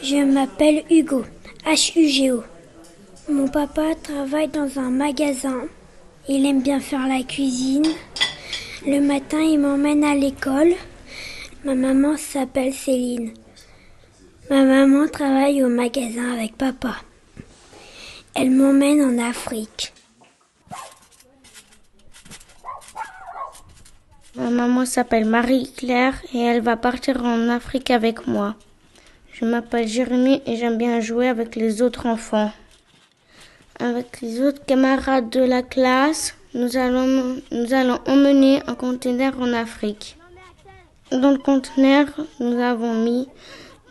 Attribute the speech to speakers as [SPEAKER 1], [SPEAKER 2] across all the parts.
[SPEAKER 1] Je m'appelle Hugo, Hugo. Mon papa travaille dans un magasin. Il aime bien faire la cuisine. Le matin, il m'emmène à l'école. Ma maman s'appelle Céline. Ma maman travaille au magasin avec papa. Elle m'emmène en Afrique.
[SPEAKER 2] Ma maman s'appelle Marie-Claire et elle va partir en Afrique avec moi. Je m'appelle Jérémy et j'aime bien jouer avec les autres enfants. Avec les autres camarades de la classe, nous allons emmener un conteneur en Afrique. Dans le conteneur, nous avons mis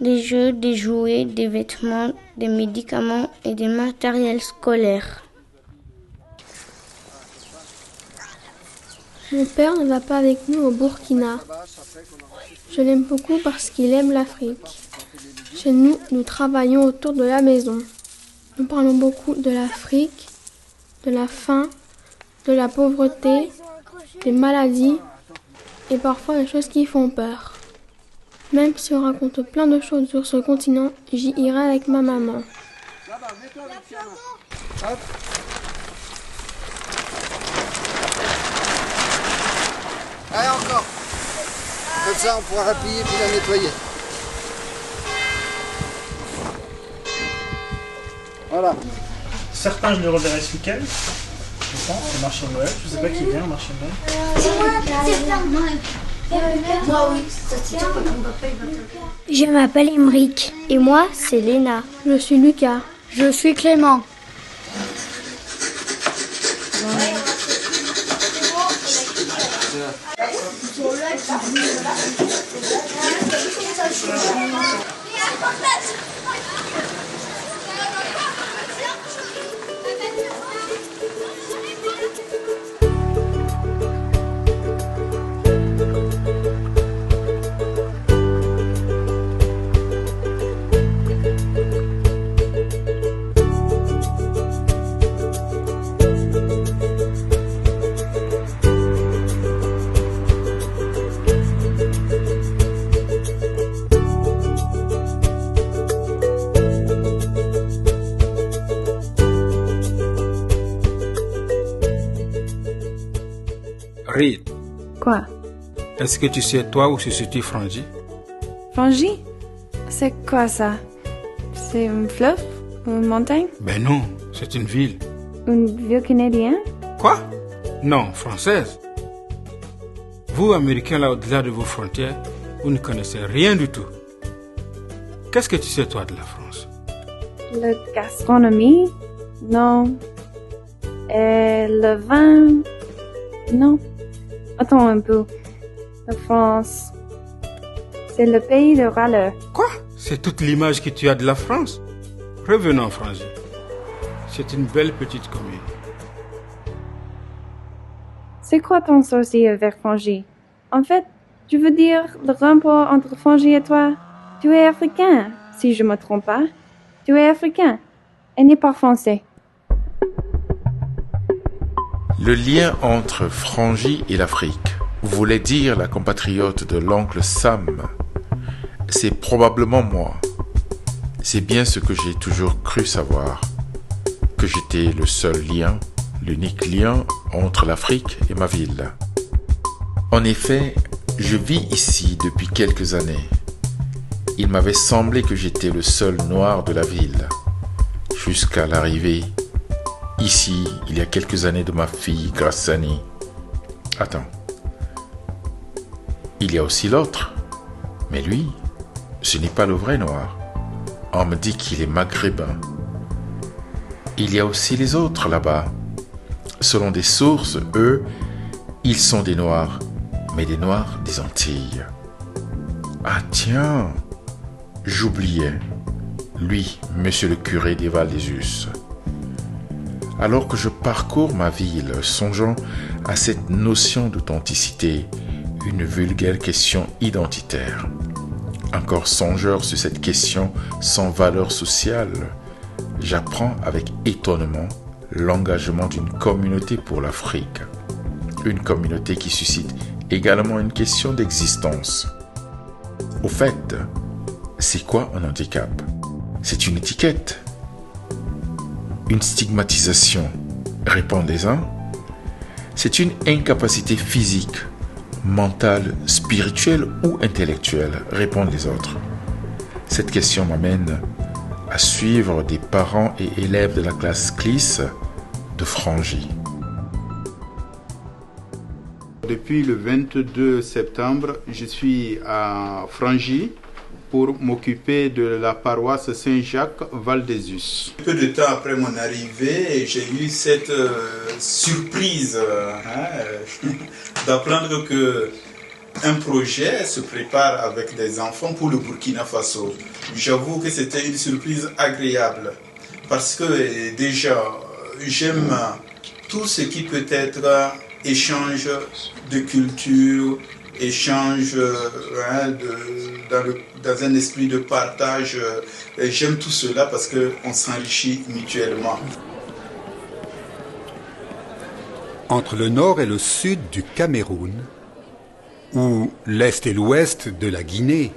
[SPEAKER 2] des jeux, des jouets, des vêtements, des médicaments et des matériels scolaires.
[SPEAKER 3] Mon père ne va pas avec nous au Burkina. Je l'aime beaucoup parce qu'il aime l'Afrique. Chez nous, nous travaillons autour de la maison. Nous parlons beaucoup de l'Afrique, de la faim, de la pauvreté, des maladies et parfois des choses qui font peur. Même si on raconte plein de choses sur ce continent, j'y irai avec ma maman.
[SPEAKER 4] Allez, encore. Comme ça, on pourra rappuyer puis la nettoyer. Voilà.
[SPEAKER 5] Certains, je les reverrai ce week-end. Je pense, le marché de Noël. Je sais pas qui vient au marché de Noël.
[SPEAKER 1] Je m'appelle Emeric.
[SPEAKER 2] Et moi, c'est Léna.
[SPEAKER 3] Je suis Lucas.
[SPEAKER 2] Je suis Clément.
[SPEAKER 6] Reed,
[SPEAKER 7] Quoi?
[SPEAKER 6] est-ce que tu sais toi où se situe Frangy?
[SPEAKER 7] Frangy? C'est quoi ça? C'est un fleuve? Une montagne?
[SPEAKER 6] Ben non, c'est une ville.
[SPEAKER 7] Une ville canadienne?
[SPEAKER 6] Quoi? Non, française. Vous, Américains, là au-delà de vos frontières, vous ne connaissez rien du tout. Qu'est-ce que tu sais toi de la France?
[SPEAKER 7] La gastronomie? Non. Et le vin? Non. Attends un peu. La France, c'est le pays de râleurs.
[SPEAKER 6] Quoi? C'est toute l'image que tu as de la France? Revenons, Frangy. C'est une belle petite commune.
[SPEAKER 7] C'est quoi ton souci avec Frangy? En fait, tu veux dire le rapport entre Frangy et toi? Tu es africain, si je me trompe pas. Tu es africain et n'est pas français.
[SPEAKER 8] Le lien entre Frangy et l'Afrique voulait dire la compatriote de l'oncle Sam. C'est probablement moi. C'est bien ce que j'ai toujours cru savoir, que j'étais le seul lien, l'unique lien entre l'Afrique et ma ville. En effet, je vis ici depuis quelques années. Il m'avait semblé que j'étais le seul noir de la ville, jusqu'à l'arrivée ici, il y a quelques années, de ma fille Grassani. Attends. Il y a aussi l'autre. Mais lui, ce n'est pas le vrai noir. On me dit qu'il est maghrébin. Il y a aussi les autres là-bas. Selon des sources, eux, ils sont des noirs. Mais des noirs des Antilles. Ah tiens, j'oubliais. Lui, monsieur le curé des Val-des-Us. Alors que je parcours ma ville, songeant à cette notion d'authenticité, une vulgaire question identitaire. Encore songeur sur cette question sans valeur sociale, j'apprends avec étonnement l'engagement d'une communauté pour l'Afrique. Une communauté qui suscite également une question d'existence. Au fait, c'est quoi un handicap ? C'est une étiquette, une stigmatisation, répondent les uns. C'est une incapacité physique, mentale, spirituelle ou intellectuelle, répondent les autres. Cette question m'amène à suivre des parents et élèves de la classe CLIS de Frangy.
[SPEAKER 9] Depuis le 22 septembre, je suis à Frangy pour m'occuper de la paroisse Saint-Jacques-Val-des-Us. Peu de temps après mon arrivée, j'ai eu cette surprise d'apprendre que un projet se prépare avec des enfants pour le Burkina Faso. J'avoue que c'était une surprise agréable parce que déjà, j'aime tout ce qui peut être échange de culture, échange dans un esprit de partage. J'aime tout cela parce qu'on s'enrichit mutuellement.
[SPEAKER 10] Entre le nord et le sud du Cameroun, ou l'est et l'ouest de la Guinée,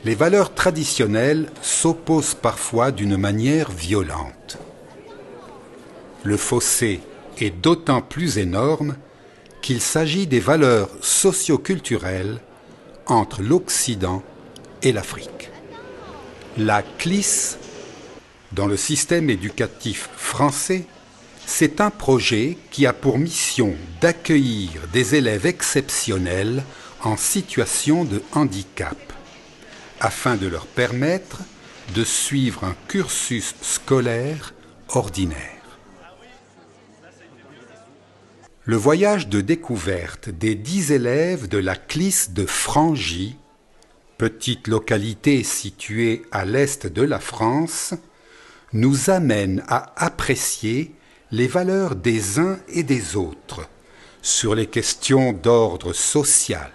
[SPEAKER 10] les valeurs traditionnelles s'opposent parfois d'une manière violente. Le fossé est d'autant plus énorme qu'il s'agit des valeurs socio-culturelles entre l'Occident et l'Afrique. La CLIS, dans le système éducatif français, c'est un projet qui a pour mission d'accueillir des élèves exceptionnels en situation de handicap, afin de leur permettre de suivre un cursus scolaire ordinaire. Le voyage de découverte des 10 élèves de la CLIS de Frangy, petite localité située à l'est de la France, nous amène à apprécier les valeurs des uns et des autres sur les questions d'ordre social,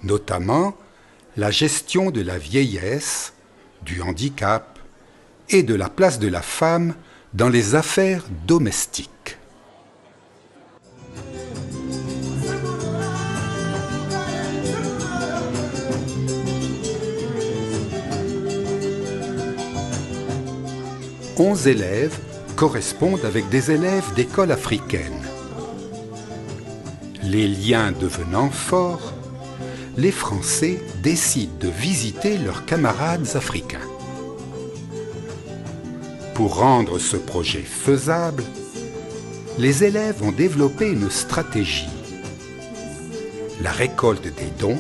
[SPEAKER 10] notamment la gestion de la vieillesse, du handicap et de la place de la femme dans les affaires domestiques. « 11 élèves correspondent avec des élèves d'école africaine. Les liens devenant forts, les Français décident de visiter leurs camarades africains. Pour rendre ce projet faisable, les élèves ont développé une stratégie. La récolte des dons,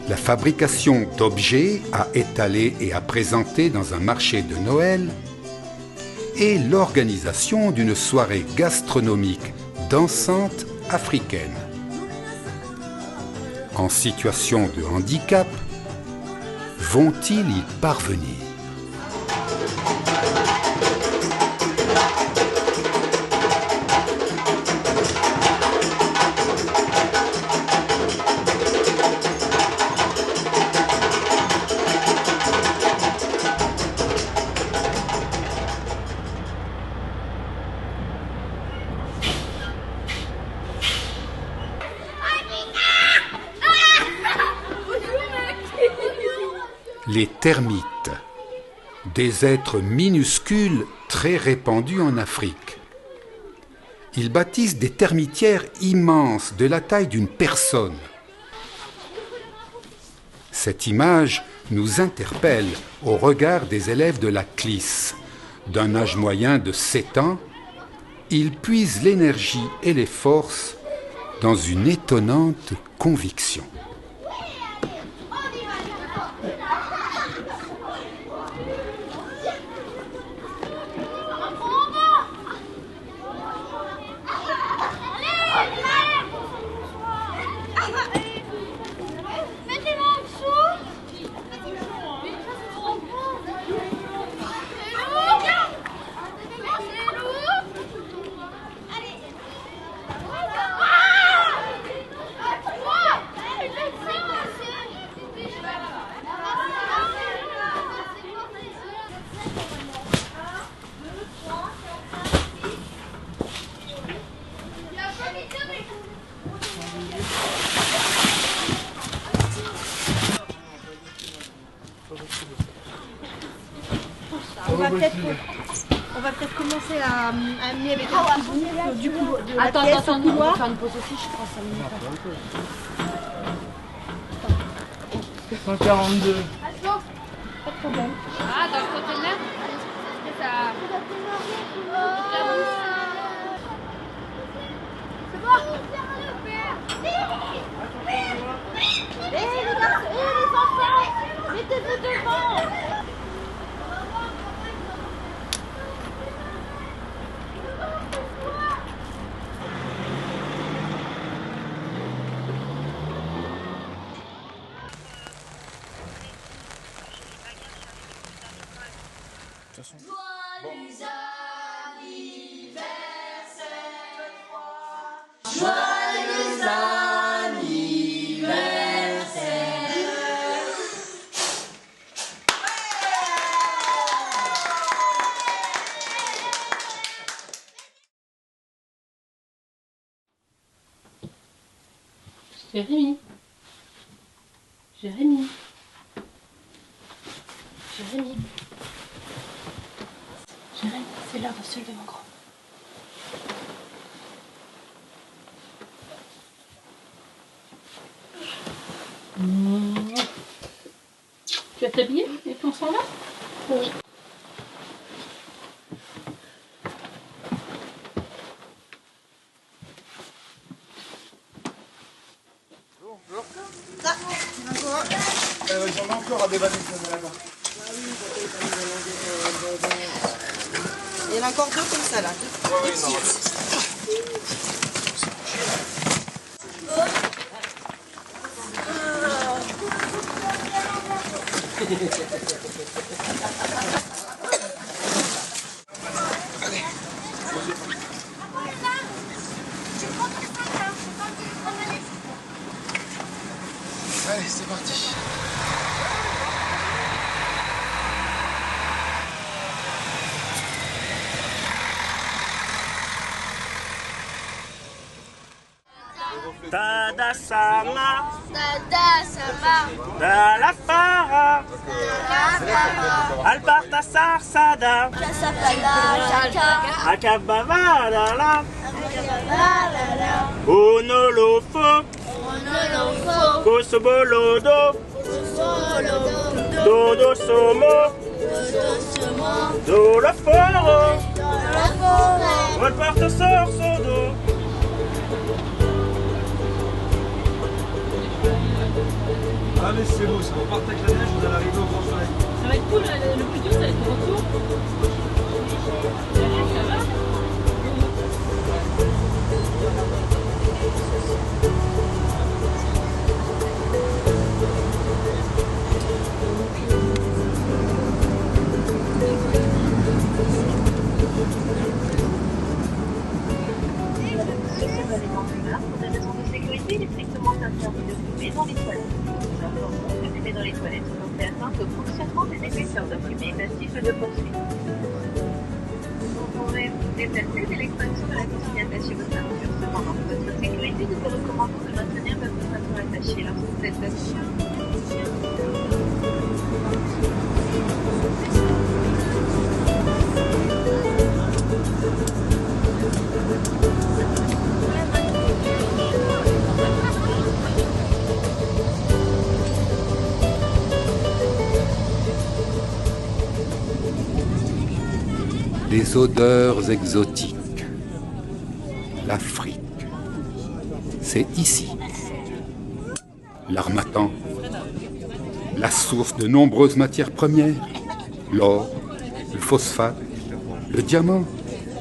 [SPEAKER 10] la fabrication d'objets à étaler et à présenter dans un marché de Noël, et l'organisation d'une soirée gastronomique dansante africaine. En situation de handicap, vont-ils y parvenir ? Les termites, des êtres minuscules très répandus en Afrique. Ils bâtissent des termitières immenses de la taille d'une personne. Cette image nous interpelle au regard des élèves de la CLIS. D'un âge moyen de 7 ans, ils puisent l'énergie et les forces dans une étonnante conviction.
[SPEAKER 11] On va peut-être commencer à amener avec un petit bout du coup de la
[SPEAKER 12] Attends,
[SPEAKER 11] pièce
[SPEAKER 12] on
[SPEAKER 11] au couloir.
[SPEAKER 12] va faire une pause aussi, je crois, 5 minutes.
[SPEAKER 5] 142.
[SPEAKER 11] Pas de problème.
[SPEAKER 12] Ah, dans le conteneur ça...
[SPEAKER 13] C'est bon. Les enfants, mettez-vous devant.
[SPEAKER 14] Joyeux anniversaire.
[SPEAKER 12] Jérémy. Jérémy. Jérémy. Jérémy, c'est l'heure de se lever, mon grand. Tu vas t'habiller et puis on s'en va? Oui.
[SPEAKER 4] J'en ai encore à débattre là-bas.
[SPEAKER 15] Il y en a encore deux comme ça là. Deux petites.
[SPEAKER 4] Allez, c'est parti.
[SPEAKER 14] Tada-sama,
[SPEAKER 13] Tada-sama,
[SPEAKER 14] Dalafara, Albarta Sarsada,
[SPEAKER 13] Chasapala,
[SPEAKER 14] Akabavalala,
[SPEAKER 13] Chaka,
[SPEAKER 14] Onolofo, Kosobolodo, Dodo Somo, Dolaforo, Albarta Sorsodo.
[SPEAKER 16] Ah mais c'est beau, ça on part avec la neige, vous allez arriver au grand soleil.
[SPEAKER 12] Ça va être cool, le plus dur ça va être le retour. Ça va?
[SPEAKER 17] Pour des raisons de sécurité, il est strictement interdit de fumer dans les toilettes. Nous informons que fumer dans les toilettes porte atteinte au fonctionnement des émetteurs de fumée passifs de poursuite. Vous pourrez vous déplacer dès l'extraction de la consigne attachée votre ceinture. Cependant, pour votre sécurité, nous vous recommandons de maintenir votre ceinture attachée lorsque vous êtes assis.
[SPEAKER 10] Des odeurs exotiques. L'Afrique. C'est ici. L'harmattan. La source de nombreuses matières premières. L'or, le phosphate, le diamant,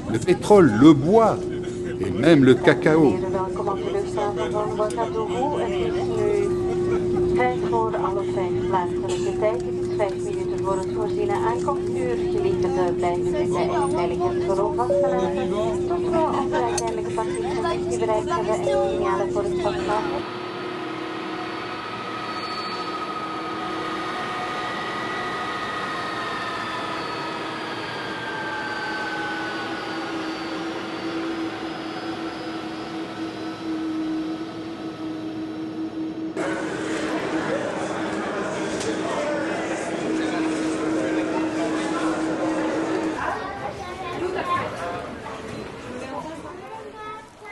[SPEAKER 10] le pétrole, le bois et même le cacao.
[SPEAKER 17] Tijd voor alle 5 plaatselijke tijd. Het is 5 minuten voor het voorziene aankomstuur. Gelieve blijven zitten en veiligheid voorop vastgelaten. Tot we onze uiteindelijke parkeerpositie bereikt hebben en signalen voor het stapplaatsen.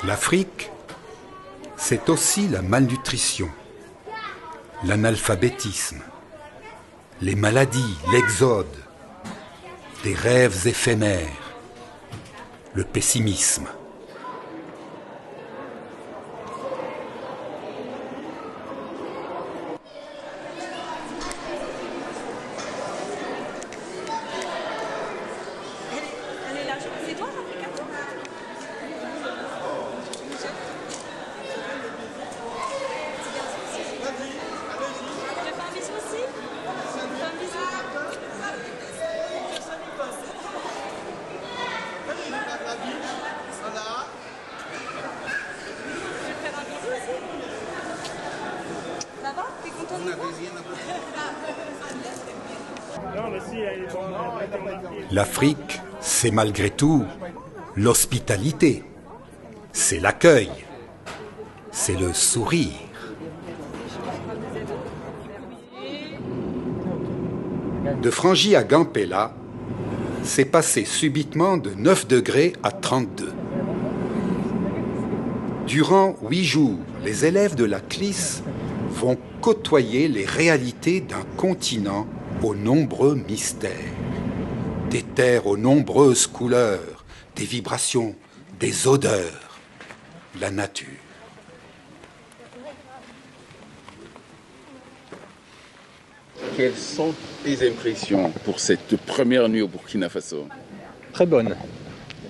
[SPEAKER 10] L'Afrique, c'est aussi la malnutrition, l'analphabétisme, les maladies, l'exode, des rêves éphémères, le pessimisme. L'Afrique, c'est malgré tout l'hospitalité, c'est l'accueil, c'est le sourire. De Frangy à Gampela, c'est passé subitement de 9 degrés à 32. Durant 8 jours, les élèves de la CLIS vont côtoyer les réalités d'un continent aux nombreux mystères. Des terres aux nombreuses couleurs, des vibrations, des odeurs, la nature.
[SPEAKER 8] Quelles sont tes impressions pour cette première nuit au Burkina Faso?
[SPEAKER 18] Très bonne.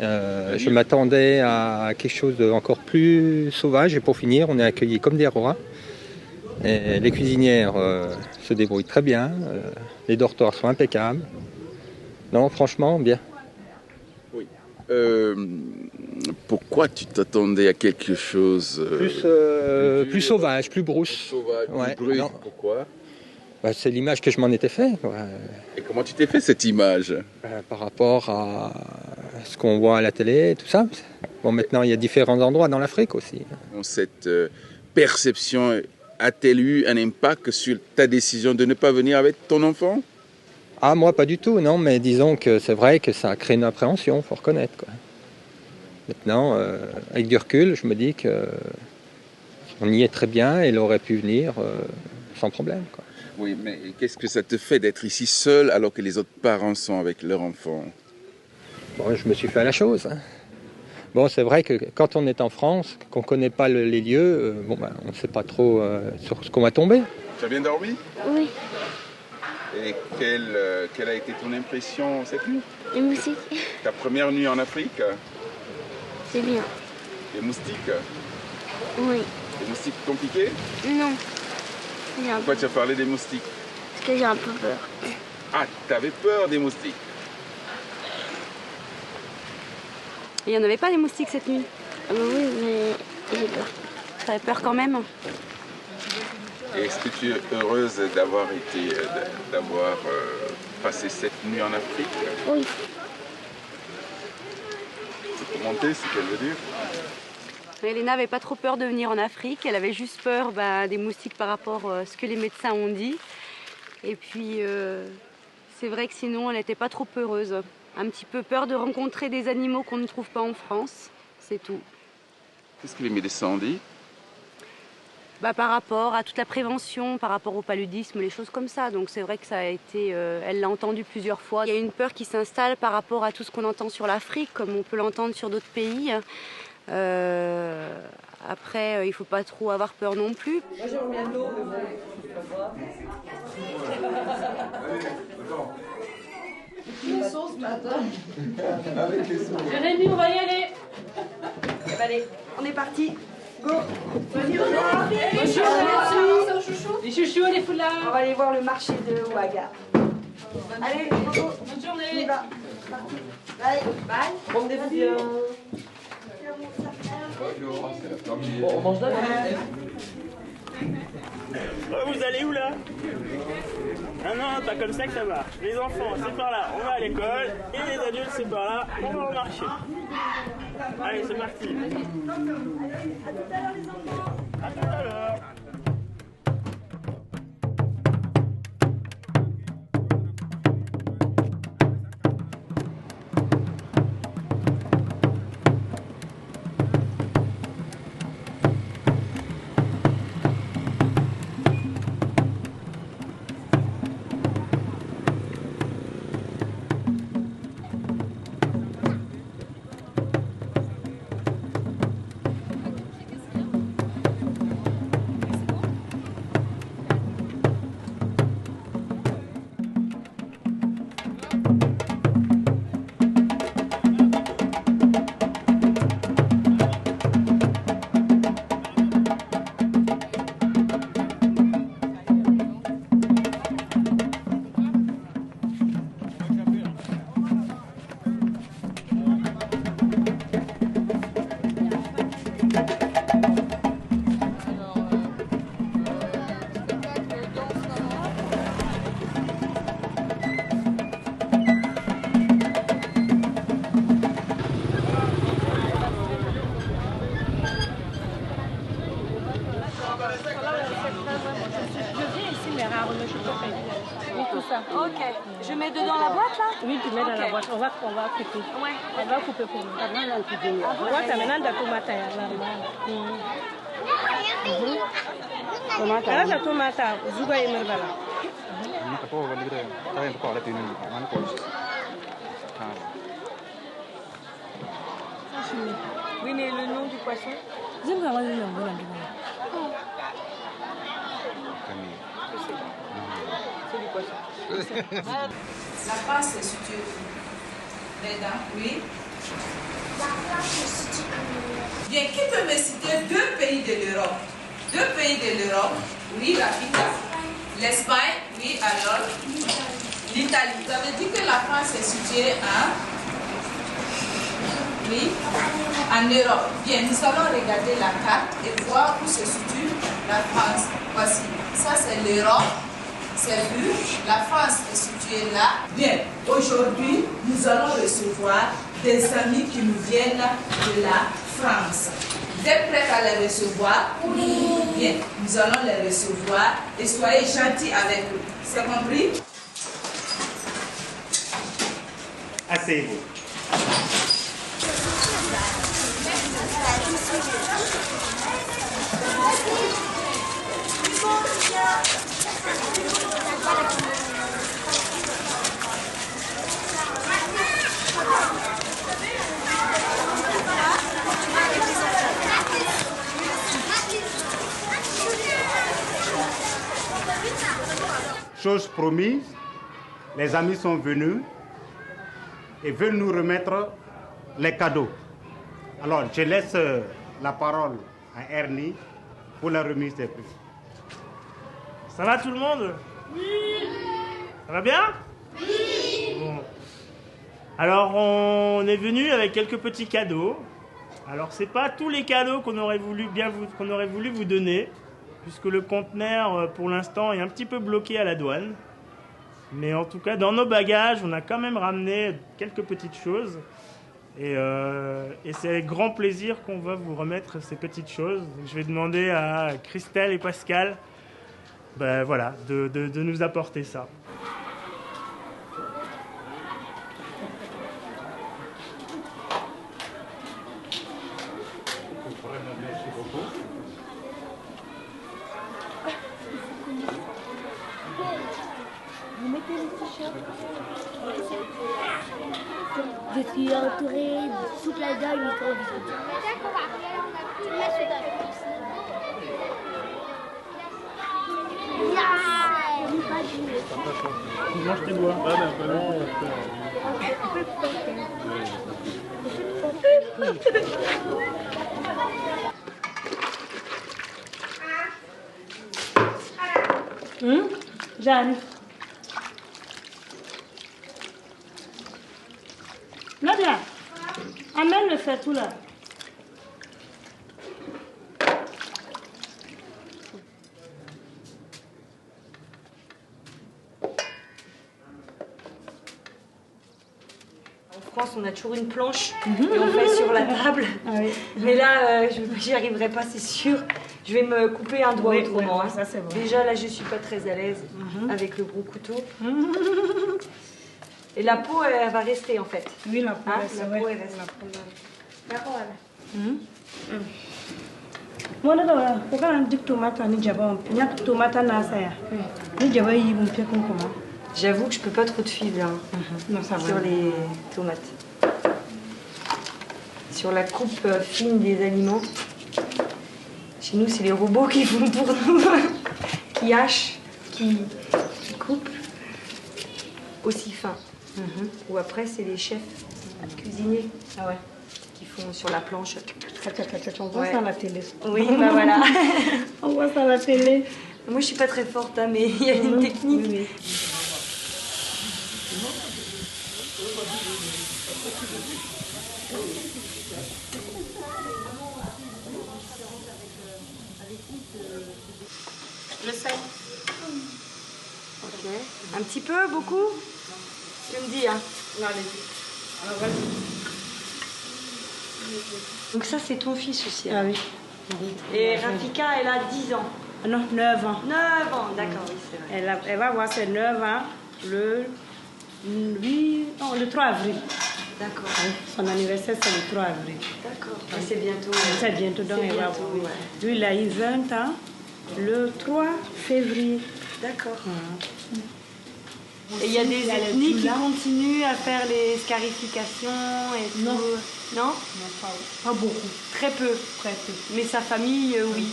[SPEAKER 18] Je m'attendais à quelque chose d'encore plus sauvage et pour finir, on est accueillis comme des rois. Et les cuisinières se débrouillent très bien, les dortoirs sont impeccables. Non, franchement, bien.
[SPEAKER 8] Oui. Pourquoi tu t'attendais à quelque chose
[SPEAKER 18] plus sauvage, plus brousse.
[SPEAKER 8] Plus brut. Pourquoi?
[SPEAKER 18] C'est l'image que je m'en étais fait.
[SPEAKER 8] Et comment tu t'es fait cette image?
[SPEAKER 18] Par rapport à ce qu'on voit à la télé et tout ça. Bon, maintenant, il y a différents endroits dans l'Afrique aussi.
[SPEAKER 8] Cette perception a-t-elle eu un impact sur ta décision de ne pas venir avec ton enfant?
[SPEAKER 18] Ah, moi, pas du tout, non, mais disons que c'est vrai que ça a créé une appréhension, il faut reconnaître, quoi. Maintenant, avec du recul, je me dis qu'on y est très bien et il aurait pu venir sans problème, quoi.
[SPEAKER 8] Oui, mais qu'est-ce que ça te fait d'être ici seul alors que les autres parents sont avec leur enfant?
[SPEAKER 18] Bon, je me suis fait à la chose, hein. Bon, c'est vrai que quand on est en France, qu'on ne connaît pas les lieux, on ne sait pas trop sur ce qu'on va tomber.
[SPEAKER 8] Tu as bien dormi?
[SPEAKER 1] Oui.
[SPEAKER 8] Et quelle a été ton impression cette nuit?
[SPEAKER 1] Les moustiques.
[SPEAKER 8] Ta première nuit en Afrique?
[SPEAKER 1] C'est bien.
[SPEAKER 8] Les moustiques?
[SPEAKER 1] Oui.
[SPEAKER 8] Les moustiques compliqués?
[SPEAKER 1] Non.
[SPEAKER 8] Pourquoi tu as parlé des moustiques?
[SPEAKER 1] Parce que j'ai un peu peur.
[SPEAKER 8] Ah, tu avais peur des moustiques?
[SPEAKER 11] Il n'y en avait pas des moustiques cette nuit?
[SPEAKER 1] Oui, mais j'ai peur.
[SPEAKER 11] Tu avais peur quand même?
[SPEAKER 8] Et est-ce que tu es heureuse d'avoir passé cette nuit en Afrique?
[SPEAKER 1] Oui.
[SPEAKER 8] C'est commenter ce qu'elle veut dire?
[SPEAKER 11] Elena n'avait pas trop peur de venir en Afrique, elle avait juste peur des moustiques par rapport à ce que les médecins ont dit. Et puis c'est vrai que sinon elle n'était pas trop heureuse. Un petit peu peur de rencontrer des animaux qu'on ne trouve pas en France, c'est tout.
[SPEAKER 8] Qu'est-ce que les médecins ont dit?
[SPEAKER 11] Par rapport à toute la prévention, par rapport au paludisme, les choses comme ça. Donc c'est vrai que ça a été, elle l'a entendu plusieurs fois. Il y a une peur qui s'installe par rapport à tout ce qu'on entend sur l'Afrique, comme on peut l'entendre sur d'autres pays. Après, il ne faut pas trop avoir peur non plus.
[SPEAKER 15] Moi j'ai remis de l'eau, mais bon. Une sauce ce matin.
[SPEAKER 12] Avec les sauces. Jérémy, on va y aller.
[SPEAKER 11] Allez, on est parti. Go.
[SPEAKER 12] Bonjour. Les chouchous, les foulards.
[SPEAKER 11] On va aller voir le marché de Ouaga. Allez, bonne
[SPEAKER 12] journée.
[SPEAKER 11] On y va. Bye. Bye.
[SPEAKER 15] On est bien. Bon, on mange là.
[SPEAKER 14] Vous allez où là? Ah non, pas comme ça que ça marche. Les enfants, c'est par là, on va à l'école. Et les adultes, c'est par là, on va au marché. Allez, c'est parti. À tout à l'heure les enfants. À tout à l'heure.
[SPEAKER 12] ça.
[SPEAKER 11] Ok. Je mets dedans la boîte là?
[SPEAKER 12] Oui, tu mets dans la boîte. On va couper.
[SPEAKER 11] Ouais.
[SPEAKER 12] On va couper pour nous. On va terminer de tomate. Tomate. La tomate. Zuba et mervala.
[SPEAKER 11] Oui, mais le nom du poisson? C'est du poisson.
[SPEAKER 19] La France se situe où? Oui.
[SPEAKER 13] La France se situe où?
[SPEAKER 19] Bien, qui peut me citer 2 pays de l'Europe? 2 pays de l'Europe? Oui, l'Afrique. L'Espagne? Oui, alors? L'Italie. Vous avez dit que la France est située oui, en Europe. Bien, nous allons regarder la carte et voir où se situe la France. Voici, ça c'est l'Europe. C'est vu, la France est située là. Bien, aujourd'hui, nous allons recevoir des amis qui nous viennent de la France. Vous êtes prêts à les recevoir? Oui. Bien, nous allons les recevoir et soyez gentils avec eux. C'est compris?
[SPEAKER 5] Asseyez-vous. Chose promise, les amis sont venus et veulent nous remettre les cadeaux. Alors, je laisse la parole à Ernie pour la remise des prix. Ça va tout le monde? Oui. Ça va bien? Oui. Bon. Alors, on est venu avec quelques petits cadeaux. Alors, c'est pas tous les cadeaux qu'on aurait voulu vous donner, puisque le conteneur, pour l'instant, est un petit peu bloqué à la douane. Mais en tout cas, dans nos bagages, on a quand même ramené quelques petites choses. Et c'est avec grand plaisir qu'on va vous remettre ces petites choses. Je vais demander à Christelle et Pascal voilà, de nous apporter ça.
[SPEAKER 13] Vous mettez les t-shirts. Je suis entourée de toute la dalle micro-vision.
[SPEAKER 5] Mange tes doigts.
[SPEAKER 12] Jeanne. Nadia, amène le faitout là.
[SPEAKER 11] En France, on a toujours une planche et on fait sur la table. Ah oui. Mais là, j'y arriverai pas, c'est sûr. Je vais me couper un doigt autrement.
[SPEAKER 12] Ça, c'est bon.
[SPEAKER 11] Déjà, là, je suis pas très à l'aise avec le gros couteau. Et la peau, elle va rester en fait.
[SPEAKER 12] Oui, la peau,
[SPEAKER 11] la peau, elle reste.
[SPEAKER 12] La peau, elle. Moi, là, pourquoi on dit tomate ni jabon? Il y a tomate na saya. Ni jabon, ils vont faire comment?
[SPEAKER 11] J'avoue que je peux pas trop te suivre là,
[SPEAKER 12] non, ça va.
[SPEAKER 11] Sur les tomates. Sur la coupe fine des aliments. Chez nous, c'est les robots qui font pour nous, qui hachent, qui coupent aussi fin. Ou après, c'est les chefs cuisiniers qui font sur la planche.
[SPEAKER 12] On voit ça à la télé.
[SPEAKER 11] Oui, bah voilà.
[SPEAKER 12] On voit ça à la télé.
[SPEAKER 11] Moi, je suis pas très forte, hein, mais il y a une technique.
[SPEAKER 12] Oui.
[SPEAKER 11] Le sel. Ok. Un petit peu, beaucoup? Tu me dis, hein?
[SPEAKER 12] Non, allez-y. Alors, vas-y.
[SPEAKER 11] Donc ça, c'est ton fils aussi.
[SPEAKER 12] Ah oui.
[SPEAKER 11] Et Rafika, elle a 10 ans.
[SPEAKER 12] Non, 9 ans.
[SPEAKER 11] 9 ans, d'accord, oui, c'est vrai.
[SPEAKER 12] Elle va avoir ses 9 ans le 3 avril.
[SPEAKER 11] D'accord.
[SPEAKER 12] Son anniversaire, c'est le 3 avril.
[SPEAKER 11] D'accord. C'est bientôt.
[SPEAKER 12] C'est bientôt, donc il va
[SPEAKER 11] bientôt,
[SPEAKER 12] avoir. Lui, il a eu 20 ans le 3 février.
[SPEAKER 11] D'accord. Et il y a des ethnies qui continuent à faire les scarifications et tout.
[SPEAKER 12] Non.
[SPEAKER 11] Non?
[SPEAKER 12] Non, pas beaucoup.
[SPEAKER 11] Très peu.
[SPEAKER 12] Très peu.
[SPEAKER 11] Mais sa famille, oui.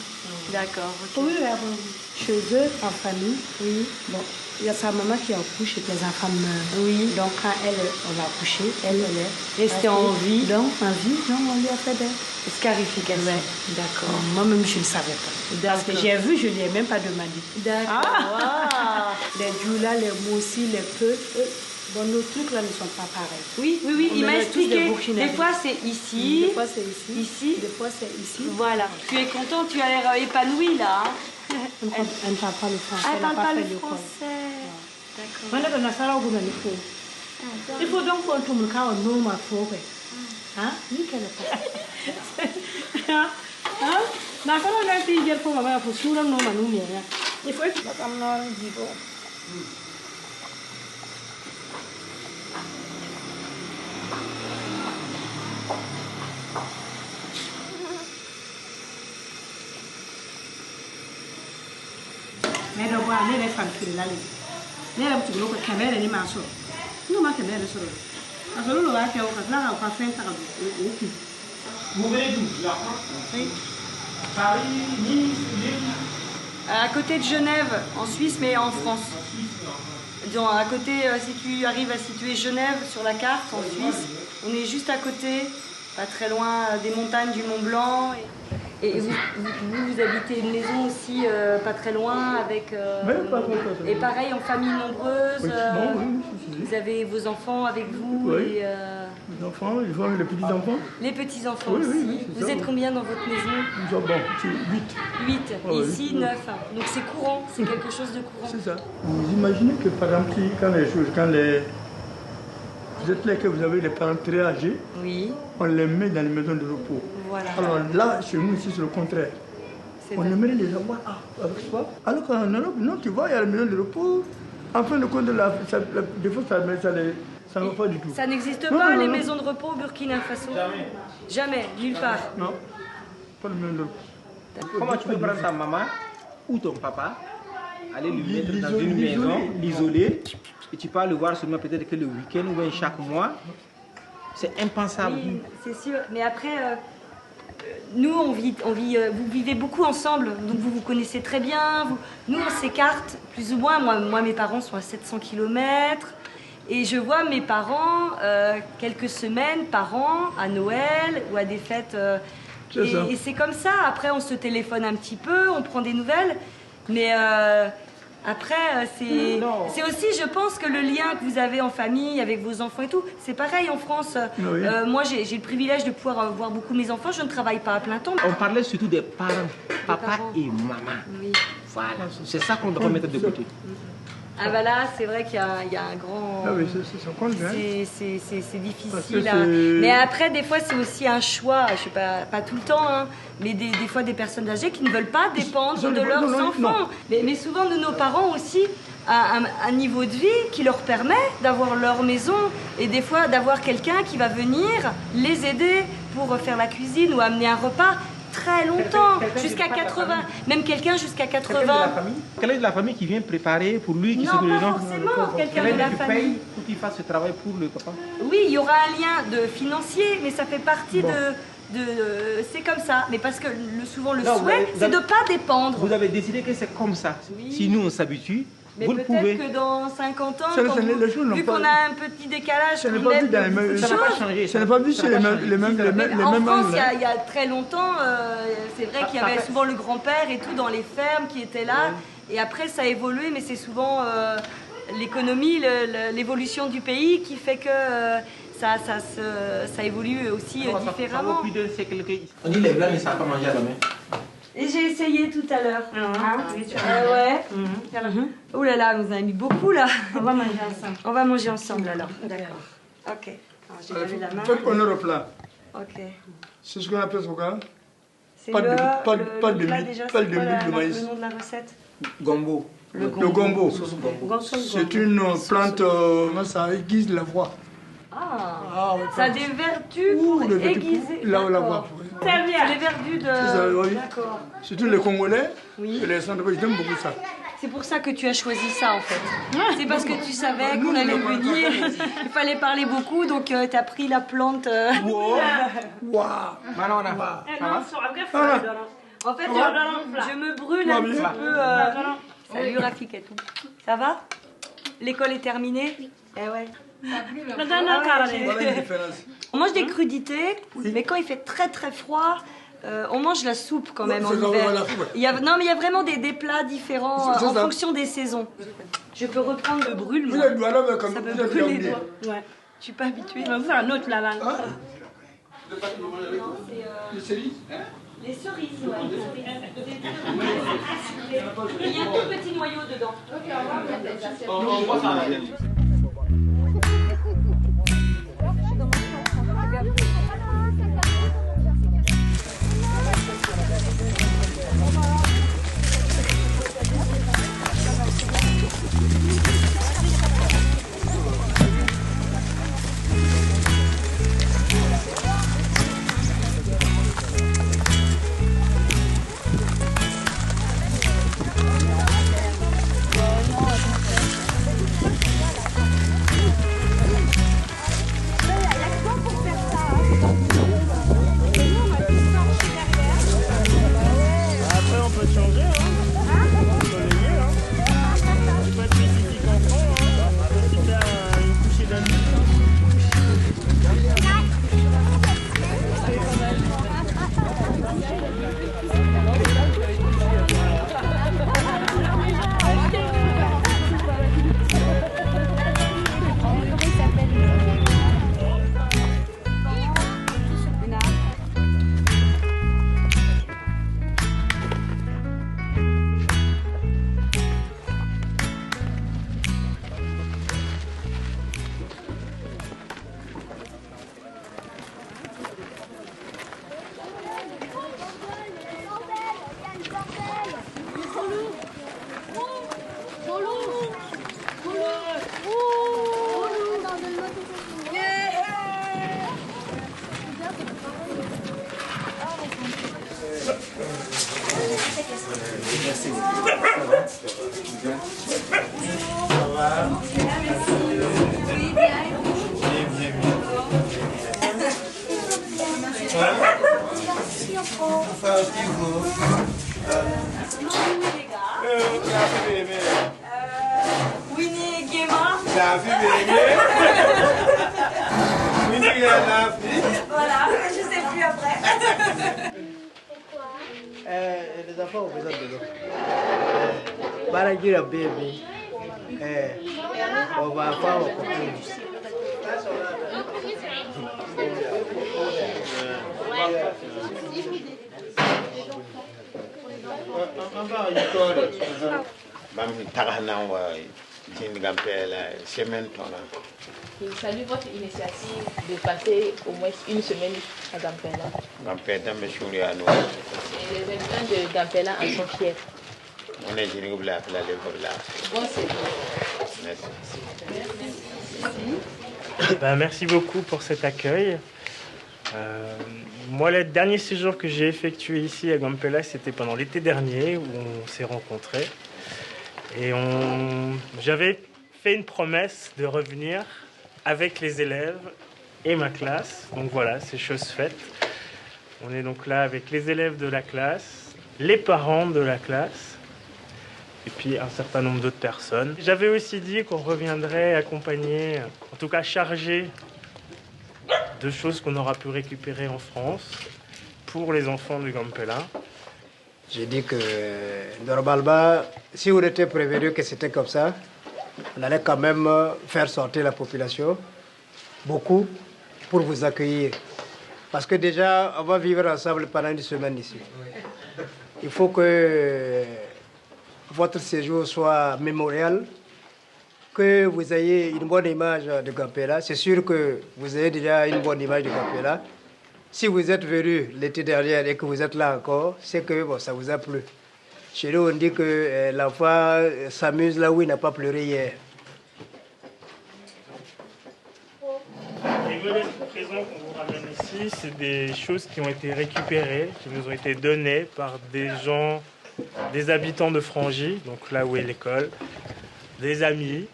[SPEAKER 11] D'accord. Ok.
[SPEAKER 12] Oui, chez eux, en famille,
[SPEAKER 11] oui.
[SPEAKER 12] Bon, il y a sa maman qui accouche et que les enfants meurent. Oui. Donc, quand on va accoucher, elle est
[SPEAKER 11] restée en vie.
[SPEAKER 12] Donc, on lui a fait des
[SPEAKER 11] scarifications. Ouais. D'accord.
[SPEAKER 12] Moi-même, je ne savais pas. Parce que j'ai vu, je ne lui ai même pas demandé.
[SPEAKER 11] D'accord.
[SPEAKER 12] Ah. Les djoulas, les moussis, les peu. Bon, nos trucs là ne sont pas pareils.
[SPEAKER 11] Oui, il m'a expliqué. Des fois c'est ici.
[SPEAKER 12] Des fois c'est ici.
[SPEAKER 11] Ici.
[SPEAKER 12] Des fois c'est ici.
[SPEAKER 11] Voilà. Tu es content, tu as l'air épanoui là.
[SPEAKER 12] Elle ne parle pas le français.
[SPEAKER 11] Elle ne parle pas le français. D'accord.
[SPEAKER 12] Il faut donc qu'on tourne le cas au nom ma forêt. Hein? Nickel. Hein? Na quand on a été hier pour ma pour sur le nom à nous. Il faut être comme non dit bon. Mais d'abord, on est les femmes qui l'allent. Nous avons tout le caméra ni maso. Nous ma caméra sur. Alors nous va faire au là on va faire ça au.
[SPEAKER 14] Vous venez d'où?
[SPEAKER 11] Oui.
[SPEAKER 14] Paris, Nice, Lille.
[SPEAKER 11] À côté de Genève, en Suisse, mais en France. Disons, à côté, si tu arrives à situer Genève sur la carte, en Suisse, on est juste à côté, pas très loin des montagnes du Mont Blanc. Et vous habitez une maison aussi pas très loin avec... et pareil, en famille nombreuse, vous avez vos enfants avec vous et,
[SPEAKER 20] les enfants, les petits-enfants.
[SPEAKER 11] Les petits-enfants aussi. Vous êtes combien dans votre maison?
[SPEAKER 20] Bon, c'est 8.
[SPEAKER 11] 8, et ici 9. Donc c'est courant, c'est quelque chose de courant.
[SPEAKER 20] C'est ça. Vous imaginez que par exemple, vous êtes là que vous avez les parents très âgés, on les met dans les maisons de repos.
[SPEAKER 11] Voilà.
[SPEAKER 20] Alors là, chez nous ici, c'est le contraire. On aimerait les avoir avec soi. Alors qu'en Europe, non, tu vois, il y a les maisons de repos. En fin de compte, des fois, ça ne va pas du tout.
[SPEAKER 11] Ça n'existe pas, les maisons de repos au Burkina Faso? Jamais, nulle part.
[SPEAKER 20] Non, pas les maisons de repos.
[SPEAKER 21] Comment tu peux prendre ta maman ou ton papa, aller le mettre dans une maison, l'isoler, et tu peux le voir seulement peut-être que le week-end ou bien chaque mois? C'est impensable.
[SPEAKER 11] Oui, c'est sûr. Mais après, nous, vous vivez beaucoup ensemble, donc vous vous connaissez très bien. Nous, on s'écarte plus ou moins. Moi, mes parents sont à 700 km. Et je vois mes parents quelques semaines par an, à Noël ou à des fêtes. Et c'est comme ça. Après, on se téléphone un petit peu, on prend des nouvelles. Mais après, c'est aussi, je pense, que le lien que vous avez en famille, avec vos enfants et tout, c'est pareil en France. Moi, j'ai le privilège de pouvoir voir beaucoup mes enfants. Je ne travaille pas à plein temps.
[SPEAKER 21] On parlait surtout des parents, papa et maman.
[SPEAKER 11] Oui.
[SPEAKER 21] Voilà, c'est ça qu'on doit mettre de côté.
[SPEAKER 11] Ah bah là, c'est vrai qu'il y a un grand...
[SPEAKER 20] Ah oui,
[SPEAKER 11] c'est difficile. Mais après, des fois, c'est aussi un choix. Je sais pas tout le temps, hein, mais des fois, des personnes âgées qui ne veulent pas dépendre de leurs enfants. Mais souvent, de nos parents aussi, un niveau de vie qui leur permet d'avoir leur maison et des fois d'avoir quelqu'un qui va venir les aider pour faire la cuisine ou amener un repas. Très longtemps, jusqu'à 80, même quelqu'un jusqu'à 80.
[SPEAKER 21] Quelqu'un de la famille qui vient préparer pour lui, qui
[SPEAKER 11] non, pas forcément, quelqu'un de la famille.
[SPEAKER 21] Pour qu'il fasse ce travail pour le papa.
[SPEAKER 11] Oui, il y aura un lien financier, mais ça fait partie c'est comme ça. Mais parce que souvent le souhait, c'est de ne pas dépendre.
[SPEAKER 21] Vous avez décidé que c'est comme ça. Si nous on s'habitue,
[SPEAKER 11] mais
[SPEAKER 21] vous le pouvez.
[SPEAKER 11] Peut-être que dans 50 ans, vu qu'on a un petit décalage,
[SPEAKER 20] ça n'a pas changé. Ça n'a pas vu sur les mêmes
[SPEAKER 11] En France, il y a très longtemps, c'est vrai qu'il y avait souvent le grand-père et tout dans les fermes qui étaient là. Et après, ça a évolué, mais c'est souvent l'économie, l'évolution du pays qui fait que ça évolue aussi différemment.
[SPEAKER 21] On dit les blancs ne savent pas manger à la main.
[SPEAKER 11] Et j'ai essayé tout à l'heure. Ouais. Oh là là, vous avez mis beaucoup là.
[SPEAKER 12] On va manger ensemble.
[SPEAKER 11] On va manger ensemble alors. D'accord. Ok. J'ai lavé la main.
[SPEAKER 20] Faites honneur au plat.
[SPEAKER 11] Ok.
[SPEAKER 20] C'est ce qu'on appelle ce quoi?
[SPEAKER 11] Pas de mie de maïs. Le nom de la recette?
[SPEAKER 21] Gombo.
[SPEAKER 20] Le gombo. C'est une plante, ça aiguise la voix.
[SPEAKER 11] Ça a des vertus pour aiguiser.
[SPEAKER 20] La voix.
[SPEAKER 11] C'est les vertus de... D'accord.
[SPEAKER 20] Surtout les Congolais, les centres, ils aiment beaucoup ça.
[SPEAKER 11] C'est pour ça que tu as choisi ça en fait. C'est parce que tu savais qu'on allait venir, il fallait parler beaucoup, donc tu as pris la plante.
[SPEAKER 20] Wow.
[SPEAKER 11] En fait, je me brûle un petit peu. Salut Rafik et tout. Ça va? L'école est terminée? Eh ouais. On mange des crudités, mais quand il fait très très froid, on mange la soupe quand même en hiver. Non, mais il y a vraiment des plats différents en fonction des saisons. Je peux reprendre le brûle, moi. Ça me brûle les doigts. Ouais. Je suis pas habituée. On va faire un autre la langue.
[SPEAKER 20] Les cerises?
[SPEAKER 11] Les cerises, ouais. Il y a un tout petit noyau dedans. Winnie et Guéma. Voilà, je sais plus après.
[SPEAKER 3] Les enfants ont besoin de l'eau. Baragira baby. On va faire au
[SPEAKER 22] Je salue votre initiative de passer au moins une semaine à Gampela. Et les habitants de Gampela en sont fiers. Bon,
[SPEAKER 14] c'est merci beaucoup pour cet accueil. Moi, le dernier séjour que j'ai effectué ici à Gampela, c'était pendant l'été dernier où on s'est rencontrés. Et j'avais fait une promesse de revenir avec les élèves et ma classe. Donc voilà, c'est chose faite. On est donc là avec les élèves de la classe, les parents de la classe, et puis un certain nombre d'autres personnes. J'avais aussi dit qu'on reviendrait accompagner, en tout cas chargé de choses qu'on aura pu récupérer en France pour les enfants du Gampela.
[SPEAKER 3] J'ai dit que normalement, si on était prévenu que c'était comme ça, on allait quand même faire sortir la population, beaucoup, pour vous accueillir. Parce que déjà, on va vivre ensemble pendant une semaine ici. Il faut que votre séjour soit mémorial, que vous ayez une bonne image de Gampela. C'est sûr que vous avez déjà une bonne image de Gampela. Si vous êtes venu l'été dernier et que vous êtes là encore, c'est que bon, ça vous a plu. Chez nous, on dit que l'enfant s'amuse là où il n'a pas pleuré hier.
[SPEAKER 14] Les modèles présents qu'on vous ramène ici, c'est des choses qui ont été récupérées, qui nous ont été données par des gens, des habitants de Frangy, donc là où est l'école, des amis,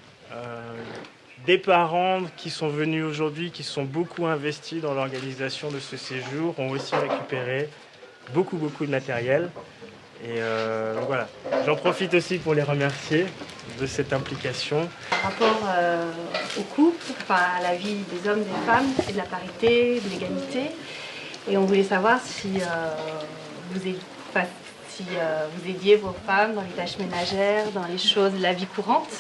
[SPEAKER 14] des parents qui sont venus aujourd'hui, qui sont beaucoup investis dans l'organisation de ce séjour, ont aussi récupéré beaucoup de matériel. Et donc voilà, j'en profite aussi pour les remercier de cette implication.
[SPEAKER 2] Par rapport au couple, enfin, à la vie des hommes, des femmes, et de la parité, de l'égalité. Et on voulait savoir si vous aidiez vos femmes dans les tâches ménagères, dans les choses de la vie courante,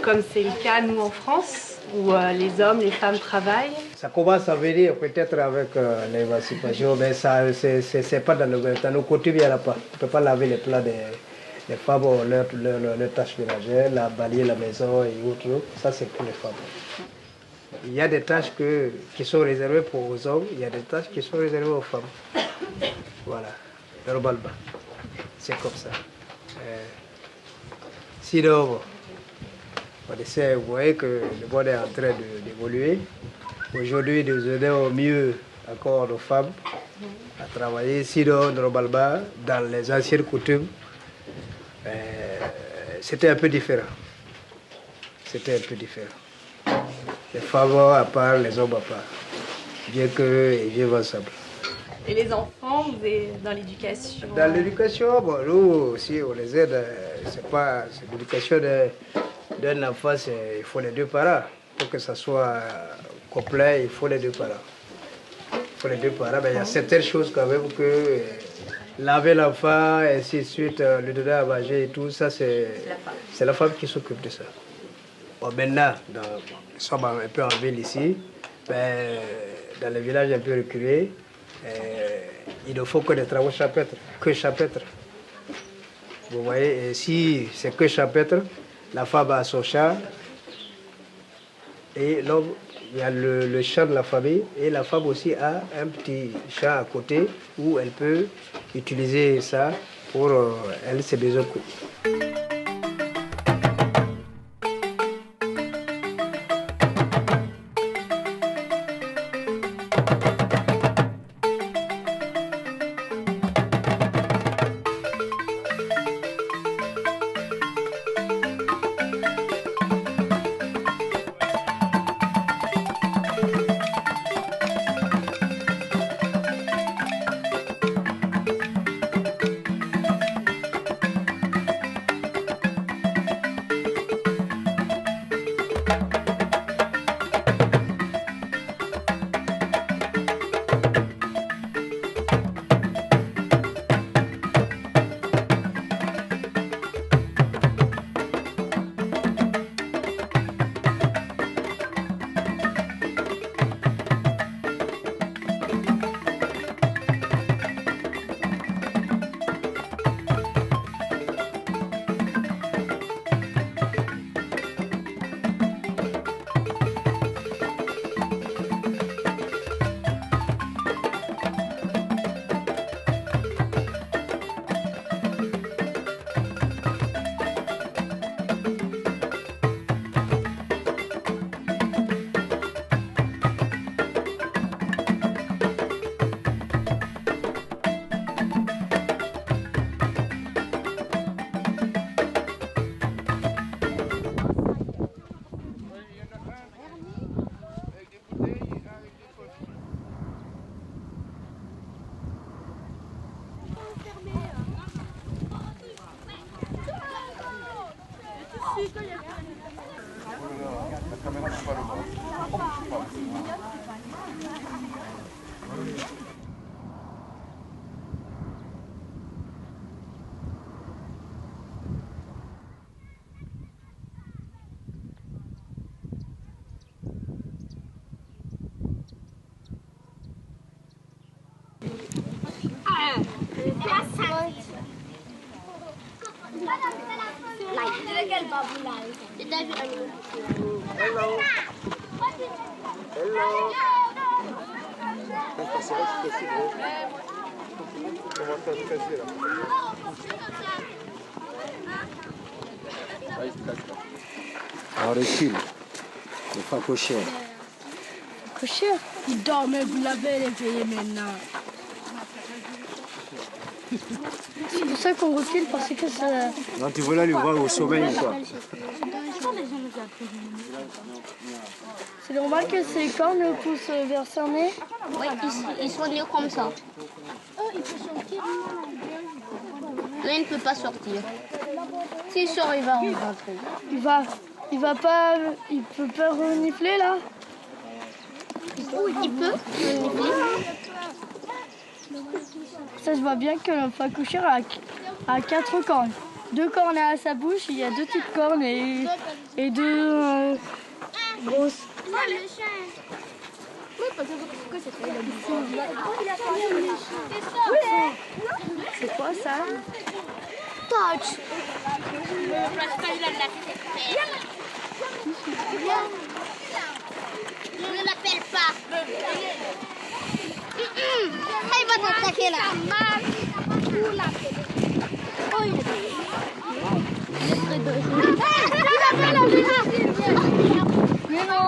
[SPEAKER 2] comme c'est le cas nous en France, où les hommes, les femmes travaillent.
[SPEAKER 3] Ça commence à venir peut-être avec l'émancipation, mais ça, c'est pas dans nos coutumes, il n'y en a pas. On ne peut pas laver les plats des femmes, leurs tâches ménagères, balayer la maison et autres. Ça, c'est pour les femmes. Il y a des tâches qui sont réservées pour aux hommes, il y a des tâches qui sont réservées aux femmes. Voilà, normalement. C'est comme ça. Sinon, vous voyez que le monde est en train d'évoluer. Aujourd'hui, nous aidons mieux encore nos femmes à travailler. Sinon, normalement, dans les anciennes coutumes, c'était un peu différent. C'était un peu différent. Les femmes à part, les hommes à part. Bien qu'ils vivent ensemble.
[SPEAKER 2] Et les enfants, vous êtes dans l'éducation?
[SPEAKER 3] Dans l'éducation, bon, nous aussi, on les aide. C'est l'éducation d'un enfant, il faut les deux parents. Pour que ça soit complet, il faut les deux parents. Il faut les deux parents, mais il y a certaines choses quand même que laver l'enfant, et ainsi de suite, lui donner à manger et tout, ça c'est la femme qui s'occupe de ça. Bon, maintenant, nous sommes un peu en ville ici, mais dans les villages un peu reculés, il ne faut que des travaux champêtres, que champêtres. Vous voyez, et si c'est que champêtre, la femme a son champ, et l'homme, il y a le champ de la famille, et la femme aussi a un petit champ à côté où elle peut utiliser ça pour elle, ses besoins.
[SPEAKER 4] Hello. Hello. C'est vrai que c'est si gros. Comment ça se passer là?
[SPEAKER 10] On recule. Le facochère.
[SPEAKER 13] Cochère, il dort, mais vous l'avez réveillé maintenant. C'est pour ça qu'on recule, parce que ça...
[SPEAKER 3] Non, tu voulais lui voir au sommeil ou quoi?
[SPEAKER 13] C'est normal que ses cornes poussent vers son nez?
[SPEAKER 6] Oui, ils sont nés comme ça.
[SPEAKER 13] Il peut sortir.
[SPEAKER 6] Là, il ne peut pas sortir. S'il sort, il va rentrer.
[SPEAKER 13] Il va pas... Il peut pas renifler, là?
[SPEAKER 6] Oui, il peut renifler.
[SPEAKER 13] Ça se voit bien que le facochère a 4 cornes. 2 cornes à sa bouche, il y a 2 petites cornes et 2 grosses. C'est quoi ça?
[SPEAKER 6] Touch. Ne l'appelle pas. Il va t'attaquer là.
[SPEAKER 13] Mais non.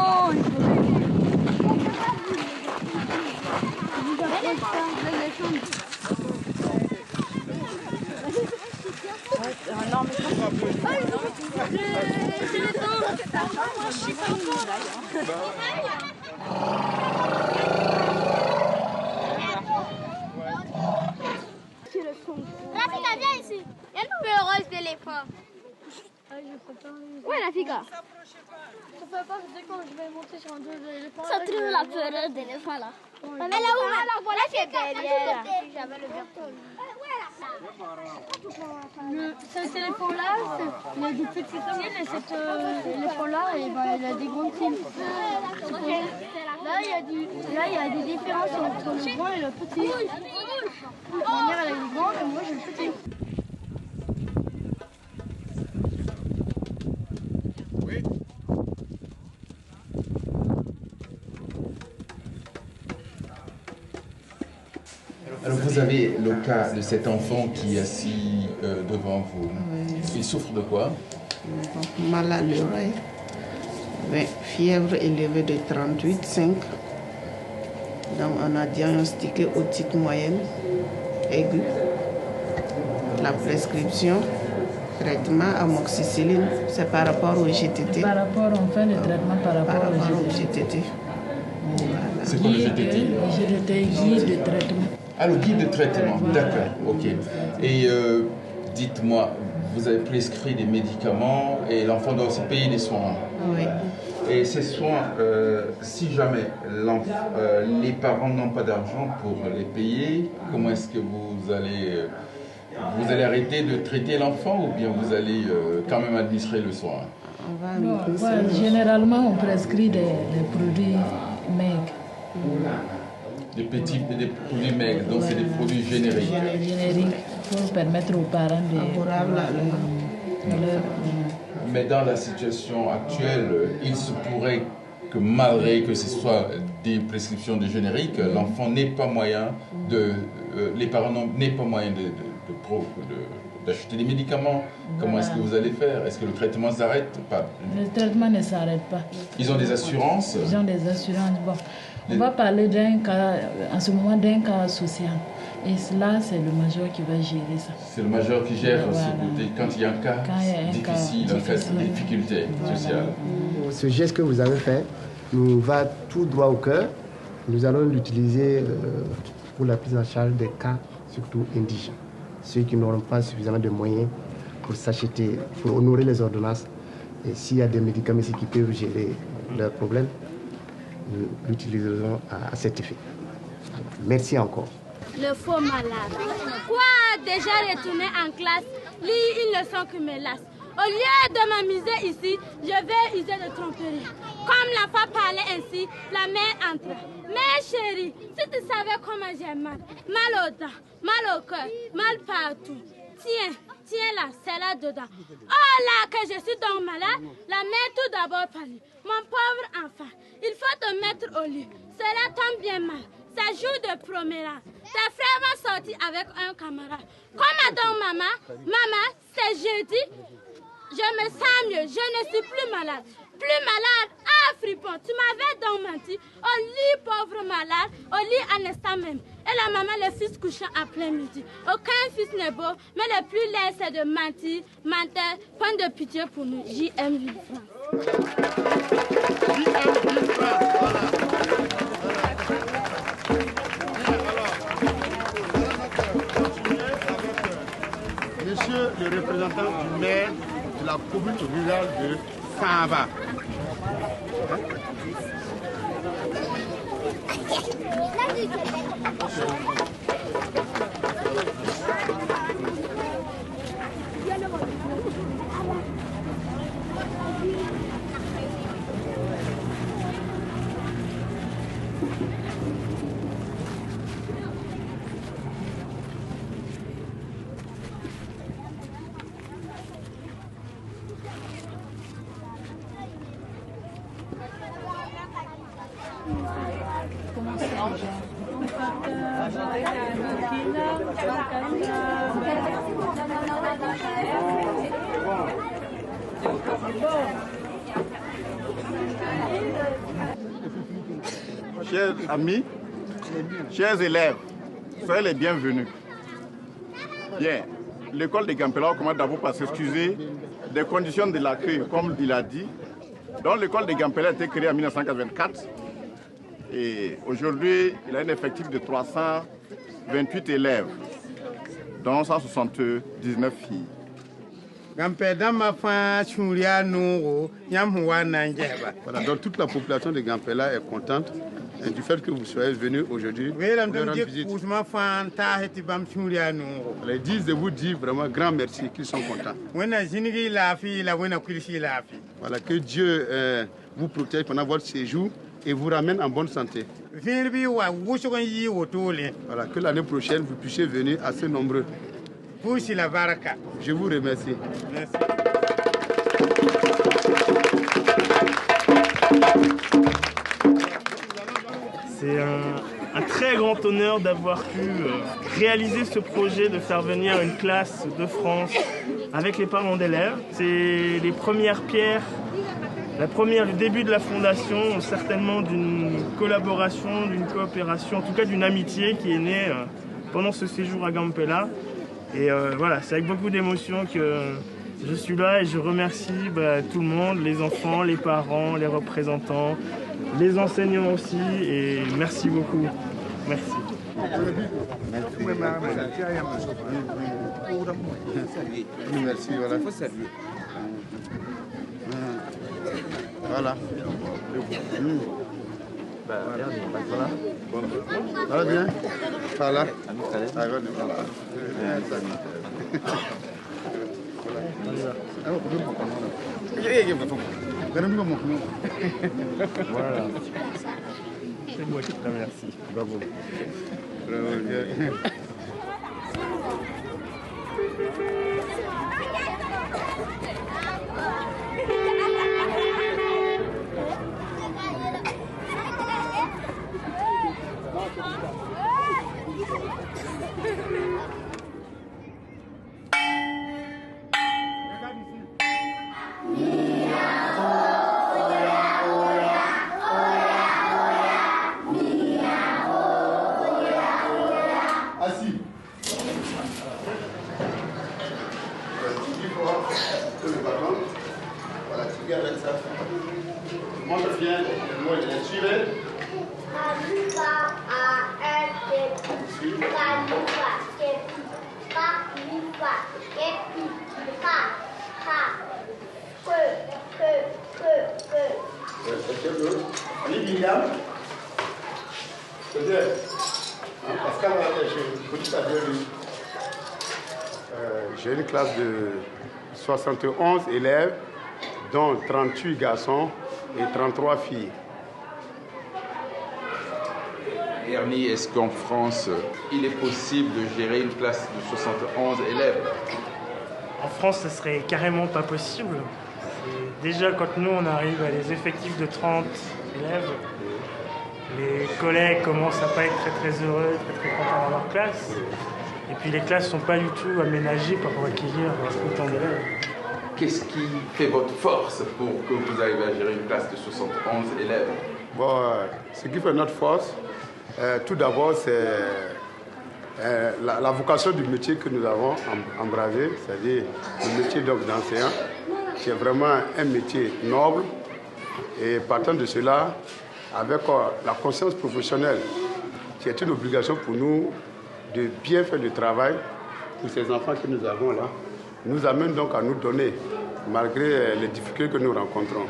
[SPEAKER 6] Rafika, viens ici. Il y a une poupée rose d'éléphant. Où est Rafika?
[SPEAKER 13] Ça fait pas quand je vais monter sur un dos d'éléphant.
[SPEAKER 6] Ça trouve la peur d'éléphant là. Elle est où? Voilà, c'est derrière. J'avais le vertige.
[SPEAKER 13] Cet éléphant-là, il y a des petites cils et cet éléphant-là, il a des grandes cils. Là, il y a des différences entre le grand et le petit. Ma mère, elle a le grand et moi, j'ai le petit.
[SPEAKER 8] Alors vous avez le cas de cet enfant qui est assis devant vous. Oui. Il souffre de quoi?
[SPEAKER 7] Mal à l'oreille, fièvre élevée de 38,5. Donc on a diagnostiqué otite moyenne aiguë. La prescription, traitement amoxicilline, c'est par rapport au GTT.
[SPEAKER 23] Par rapport, on fait le traitement par rapport au GTT.
[SPEAKER 7] Voilà.
[SPEAKER 8] C'est quoi le GTT?
[SPEAKER 23] GTT, guide de traitement.
[SPEAKER 8] Ah, le guide de traitement, d'accord, ok. Et dites-moi, vous avez prescrit des médicaments et l'enfant doit aussi payer des soins.
[SPEAKER 7] Oui.
[SPEAKER 8] Et ces soins, si jamais les parents n'ont pas d'argent pour les payer, comment est-ce que vous allez arrêter de traiter l'enfant ou bien vous allez quand même administrer le soin?
[SPEAKER 23] Généralement, on prescrit des produits maigres.
[SPEAKER 8] Des produits maigres, donc c'est des produits génériques.
[SPEAKER 23] Génériques pour permettre aux parents
[SPEAKER 8] Mais dans la situation actuelle, il se pourrait que malgré que ce soit des prescriptions de génériques, l'enfant n'ait pas moyen les parents n'aient pas moyen d'acheter des médicaments. Comment est-ce que vous allez faire? Est-ce que le traitement s'arrête? Pas.
[SPEAKER 23] Le traitement ne s'arrête pas.
[SPEAKER 8] Ils ont des assurances?
[SPEAKER 23] Ils ont des assurances. Bon. On va parler d'un cas, en ce moment, d'un cas social. Et cela, c'est le major qui va gérer ça.
[SPEAKER 8] C'est le major qui gère quand il y a un cas difficile, un cas de difficulté sociale.
[SPEAKER 24] Ce geste que vous avez fait nous va tout droit au cœur. Nous allons l'utiliser pour la prise en charge des cas, surtout indigents. Ceux qui n'auront pas suffisamment de moyens pour s'acheter, pour honorer les ordonnances. Et s'il y a des médicaments ici qui peuvent gérer leurs problèmes, nous l'utiliserons à cet effet. Merci encore.
[SPEAKER 6] Le faux malade. Quoi, déjà retourner en classe, lire une leçon qui me lasse. Au lieu de m'amuser ici, je vais user de tromperie. Comme l'enfant parlait ainsi, la mère entra. Mais chérie, si tu savais comment j'ai mal, mal aux dents, mal au cœur, mal partout. Tiens là, c'est là dedans. Oh là, que je suis donc malade. La mère tout d'abord parle. Mon pauvre enfant, il faut te mettre au lit. Cela tombe bien mal. C'est jour de promenade. Tes frères vont sortir avec un camarade. Comment donc maman? Maman, c'est jeudi. je me sens mieux, je ne suis plus malade. Plus malade, ah fripon, tu m'avais donc menti. Au lit pauvre malade, au lit en instant même. Et la maman, le fils couchant à plein midi. Aucun fils n'est beau, mais le plus laid c'est de mentir, menteur. Point de pitié pour nous, JM Villefranche.
[SPEAKER 5] Monsieur le représentant du maire de la commune rurale de Samba. Chers amis, chers élèves, soyez les bienvenus. Bien, l'école de Gampela commence d'abord par s'excuser des conditions de l'accueil, comme il a dit. Donc l'école de Gampela a été créée en 1984 et aujourd'hui il a un effectif de 328 élèves, dont 179 filles. Voilà, donc toute la population de Gampela est contente du fait que vous soyez venus aujourd'hui. Ils disent de vous dire vraiment grand merci, qu'ils sont contents. Voilà, que Dieu vous protège pendant votre séjour et vous ramène en bonne santé. Voilà, que l'année prochaine vous puissiez venir assez nombreux. Je vous remercie. Merci.
[SPEAKER 14] C'est un très grand honneur d'avoir pu réaliser ce projet de faire venir une classe de France avec les parents d'élèves. C'est les premières pierres, le début de la fondation, certainement d'une collaboration, d'une coopération, en tout cas d'une amitié qui est née pendant ce séjour à Gampela. Et voilà, c'est avec beaucoup d'émotion que je suis là et je remercie tout le monde, les enfants, les parents, les représentants, les enseignants aussi, et merci beaucoup. Merci.
[SPEAKER 5] Merci, voilà. Voilà. Voilà. Voilà bien. Voilà.
[SPEAKER 14] Voilà. C'est moi qui te remercie. Bravo.
[SPEAKER 5] Bravo. J'ai une classe de 71 élèves, dont 38 garçons et 33 filles.
[SPEAKER 8] Ernie, est-ce qu'en France, il est possible de gérer une classe de 71 élèves?
[SPEAKER 14] En France, ce serait carrément pas possible. Déjà, quand nous, on arrive à des effectifs de 30 élèves, les collègues commencent à pas être très heureux, très contents dans leur classe. Et puis les classes ne sont pas du tout aménagées pour accueillir autant d'élèves.
[SPEAKER 8] qu'est-ce qui fait votre force pour que vous arriviez à gérer une classe de 71 élèves?
[SPEAKER 9] Bon, ce qui fait notre force, tout d'abord, c'est la vocation du métier que nous avons embrasé, c'est-à-dire le métier d'enseignant, qui est vraiment un métier noble. Et partant de cela, avec la conscience professionnelle, qui est une obligation pour nous de bien faire le travail pour ces enfants que nous avons là, nous amène donc à nous donner, malgré les difficultés que nous rencontrons.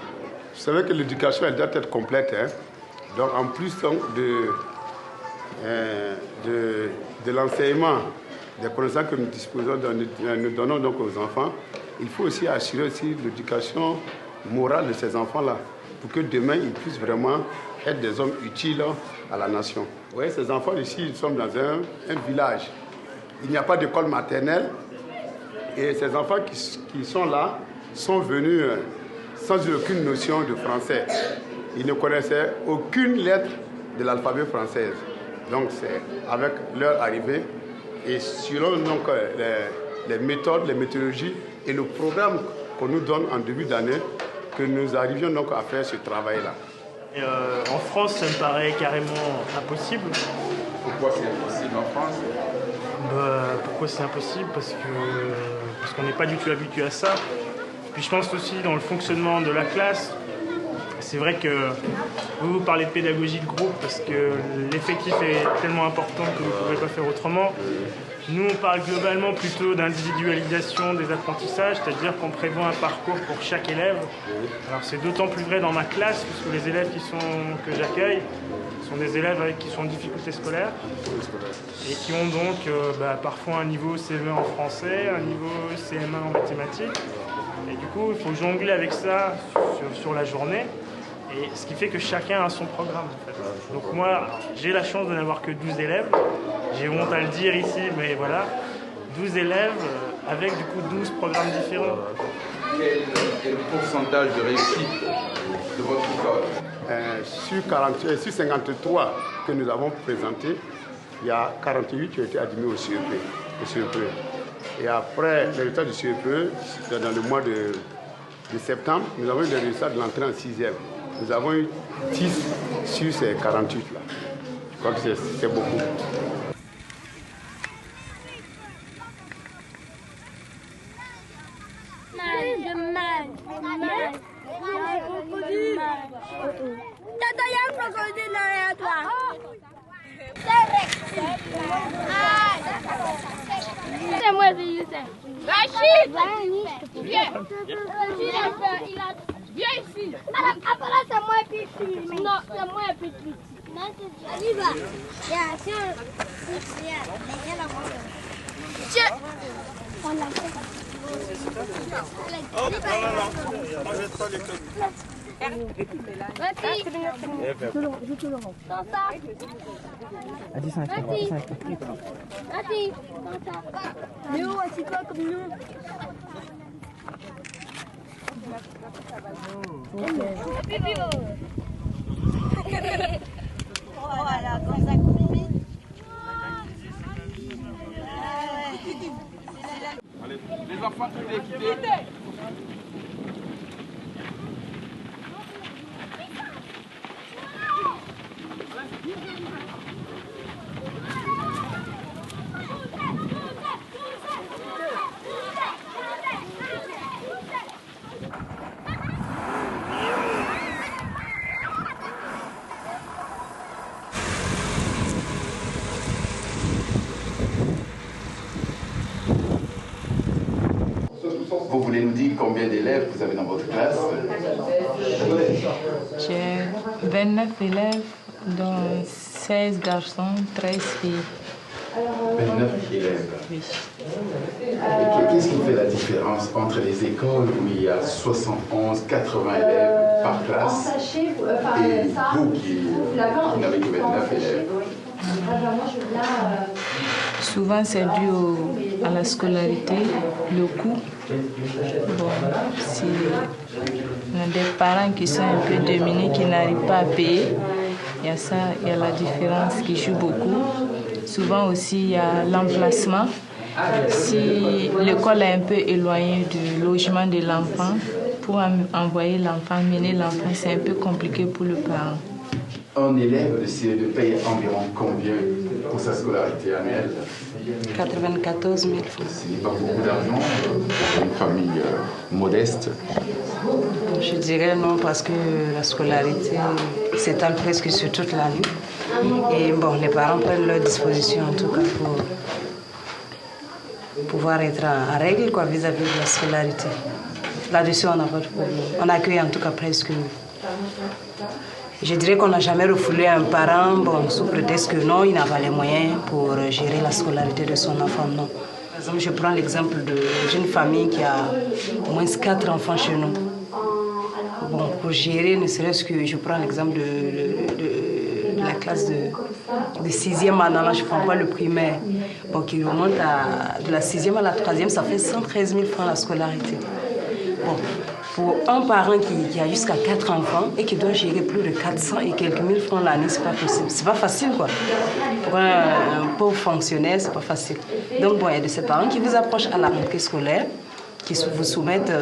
[SPEAKER 9] Vous savez que l'éducation, elle doit être complète. Hein? Donc en plus donc, de l'enseignement, des connaissances que nous disposons, nous donnons donc aux enfants, il faut aussi assurer aussi l'éducation morale de ces enfants-là, pour que demain, ils puissent vraiment être des hommes utiles à la nation. Vous voyez, ces enfants ici, ils sont dans un village. Il n'y a pas d'école maternelle. Et ces enfants qui sont là sont venus sans aucune notion de français. Ils ne connaissaient aucune lettre de l'alphabet français. Donc c'est avec leur arrivée et selon donc, les méthodes, les méthodologies et le programme qu'on nous donne en début d'année que nous arrivions donc à faire ce travail-là.
[SPEAKER 14] En France, ça me paraît carrément impossible.
[SPEAKER 8] Pourquoi c'est impossible en France?
[SPEAKER 14] Pourquoi c'est impossible? Parce qu'on n'est pas du tout habitué à ça. Puis je pense aussi dans le fonctionnement de la classe, c'est vrai que vous parlez de pédagogie de groupe parce que l'effectif est tellement important que vous ne pouvez pas faire autrement. Nous, on parle globalement plutôt d'individualisation des apprentissages, c'est-à-dire qu'on prévoit un parcours pour chaque élève. Alors c'est d'autant plus vrai dans ma classe, puisque les élèves que j'accueille sont des élèves qui sont en difficulté scolaire et qui ont donc parfois un niveau CE1 en français, un niveau CM1 en mathématiques. Et du coup, il faut jongler avec ça sur la journée. Et ce qui fait que chacun a son programme. En fait. Donc moi, j'ai la chance de n'avoir que 12 élèves. J'ai honte à le dire ici, mais voilà. 12 élèves avec du coup 12 programmes différents.
[SPEAKER 8] Quel est le pourcentage de réussite de votre école?
[SPEAKER 9] Sur 53 que nous avons présentés, il y a 48 qui ont été admis au CEP. Et après les résultats du CEP, dans le mois de septembre, nous avons eu les résultats de l'entrée en 6e. Nous avons eu 10 sur ces 48 là. Je crois que c'est beaucoup.
[SPEAKER 13] Tata, il y a un crocodile derrière toi. C'est moi, c'est Youssef. Rachid, viens. Viens ici. Madame, après c'est moi et puis non, c'est moi et puis on y va.
[SPEAKER 14] Oh, non. Moi, j'ai pas les codes.
[SPEAKER 13] Léo, assis-toi comme nous.
[SPEAKER 15] Voilà, comme ça combine.
[SPEAKER 8] Allez, les enfants, tout est équipé. Vous voulez nous dire combien d'élèves vous avez dans votre classe?
[SPEAKER 23] J'ai 29 élèves, dont 16 garçons, 13 filles.
[SPEAKER 8] 29 élèves.
[SPEAKER 23] Oui.
[SPEAKER 8] Qu'est-ce qui fait la différence entre les écoles où il y a 71, 80 élèves par classe et vous qui n'avez que 29 élèves?
[SPEAKER 23] Souvent, c'est dû à la scolarité, le coût. Bon, si on a des parents qui sont un peu démunis, qui n'arrivent pas à payer, il y a ça, il y a la différence qui joue beaucoup. Souvent aussi, il y a l'emplacement. Si l'école est un peu éloignée du logement de l'enfant, pour envoyer l'enfant, mener l'enfant, c'est un peu compliqué pour le parent.
[SPEAKER 8] Un élève de CE2 paye environ combien pour sa scolarité annuelle?
[SPEAKER 1] 94 000 francs.
[SPEAKER 8] Ce n'est pas beaucoup d'argent pour une famille modeste.
[SPEAKER 1] Je dirais non, parce que la scolarité s'étale presque sur toute l'année. Et bon, les parents prennent leurs dispositions en tout cas pour pouvoir être en règle vis-à-vis de la scolarité. Là-dessus, on n'a pas de problème. On accueille en tout cas presque. Je dirais qu'on n'a jamais refoulé un parent sous prétexte que non, il n'a pas les moyens pour gérer la scolarité de son enfant. Non. Par exemple, je prends l'exemple d'une famille qui a au moins 4 enfants chez nous. Bon, pour gérer, ne serait-ce que je prends l'exemple de la classe de 6e année, je ne prends pas le primaire, qui remonte de la 6e à la 3e, ça fait 113 000 francs la scolarité. Bon, pour un parent qui a jusqu'à 4 enfants et qui doit gérer plus de 400 et quelques mille francs l'année, c'est pas possible. C'est pas facile, quoi. Pour un pauvre fonctionnaire, c'est pas facile. Donc, bon, il y a de ces parents qui vous approchent à la rentrée scolaire, qui vous soumettent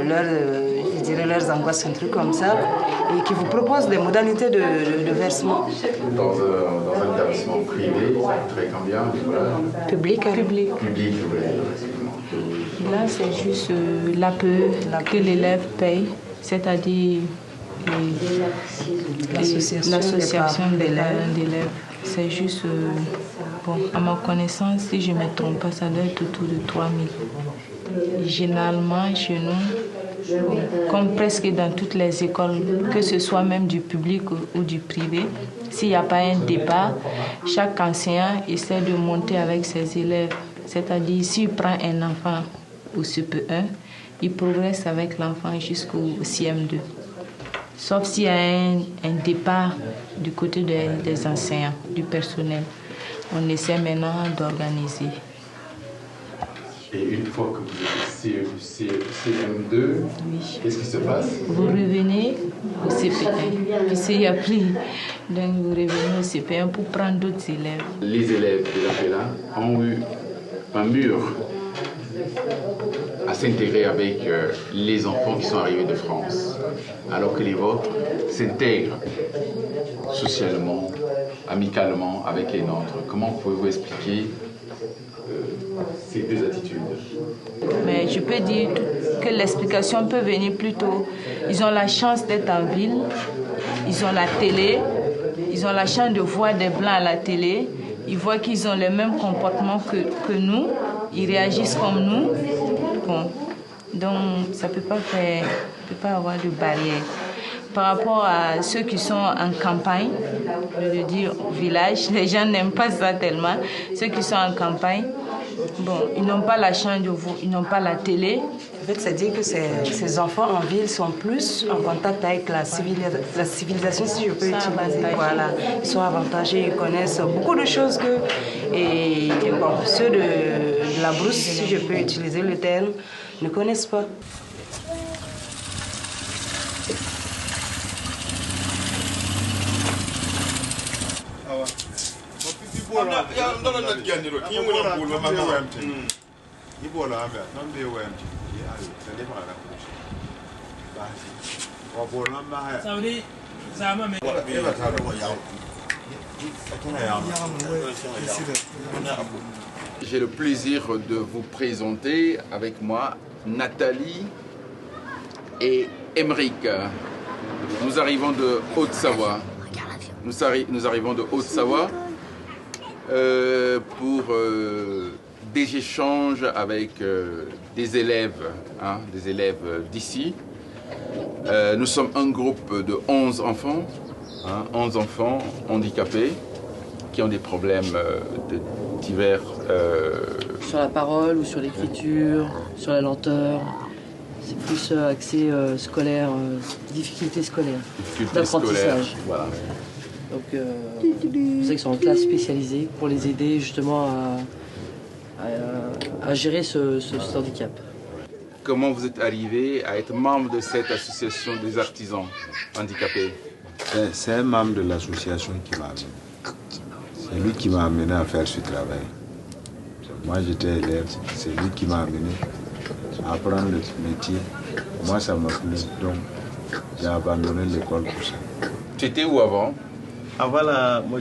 [SPEAKER 1] leurs angoisses, un truc comme ça, et qui vous proposent des modalités de versement.
[SPEAKER 8] Dans un établissement privé, très combien?
[SPEAKER 1] Public.
[SPEAKER 8] Public, oui.
[SPEAKER 23] Là, c'est juste l'APE que l'élève paye, c'est-à-dire l'association des parents d'élèves. C'est juste, à ma connaissance, si je ne me trompe pas, ça doit être autour de 3 000. Généralement, chez nous, comme presque dans toutes les écoles, que ce soit même du public ou du privé, s'il n'y a pas un débat, chaque enseignant essaie de monter avec ses élèves. C'est-à-dire, s'il prend un enfant au CP1, il progresse avec l'enfant jusqu'au CM2. Sauf s'il y a un départ du côté des enseignants, du personnel. On essaie maintenant d'organiser.
[SPEAKER 8] Et une fois que vous êtes CM2, oui. Qu'est-ce qui se passe?
[SPEAKER 23] Vous revenez au CP1. Puis s'il n'y a plus, donc vous revenez au CP1 pour prendre d'autres élèves.
[SPEAKER 8] Les élèves de l'APELA ont eu un mur à s'intégrer avec les enfants qui sont arrivés de France, alors que les vôtres s'intègrent socialement, amicalement avec les nôtres. Comment pouvez-vous expliquer ces deux attitudes?
[SPEAKER 23] Mais je peux dire que l'explication peut venir plus tôt. Ils ont la chance d'être en ville, ils ont la télé, ils ont la chance de voir des blancs à la télé, ils voient qu'ils ont les mêmes comportements que nous, ils réagissent comme nous. Bon. Donc ça ne peut pas avoir de barrière. Par rapport à ceux qui sont en campagne, je veux dire au village, les gens n'aiment pas ça tellement. Ceux qui sont en campagne, ils n'ont pas la chance de vous, ils n'ont pas la télé.
[SPEAKER 1] En fait, c'est-à-dire que ces enfants en ville sont plus en contact avec la civilisation, si je peux utiliser. Voilà, ils sont avantagés, ils connaissent beaucoup de choses que ceux de la brousse, si je peux utiliser le terme, ne connaissent pas.
[SPEAKER 8] J'ai le plaisir de vous présenter avec moi Nathalie et Émeric. Nous arrivons de Haute-Savoie. Nous arrivons de Haute-Savoie pour des échanges avec des élèves d'ici. Nous sommes un groupe de 11 enfants, 11 enfants handicapés qui ont des problèmes divers.
[SPEAKER 16] Sur la parole ou sur l'écriture, sur la lenteur. C'est plus axé scolaire, difficultés scolaires, d'apprentissage.
[SPEAKER 8] Voilà.
[SPEAKER 16] Donc, c'est pour ça qu'ils sont en classe spécialisée pour les aider justement à gérer ce handicap.
[SPEAKER 8] Comment vous êtes arrivé à être membre de cette association des artisans handicapés?
[SPEAKER 17] C'est un membre de l'association qui m'a amené. C'est lui qui m'a amené à faire ce travail.
[SPEAKER 12] Moi, j'étais élève, c'est lui qui m'a amené à apprendre le métier. Moi, ça m'a plu, donc j'ai abandonné l'école pour ça.
[SPEAKER 8] Tu étais où avant?
[SPEAKER 17] Avant là, moi,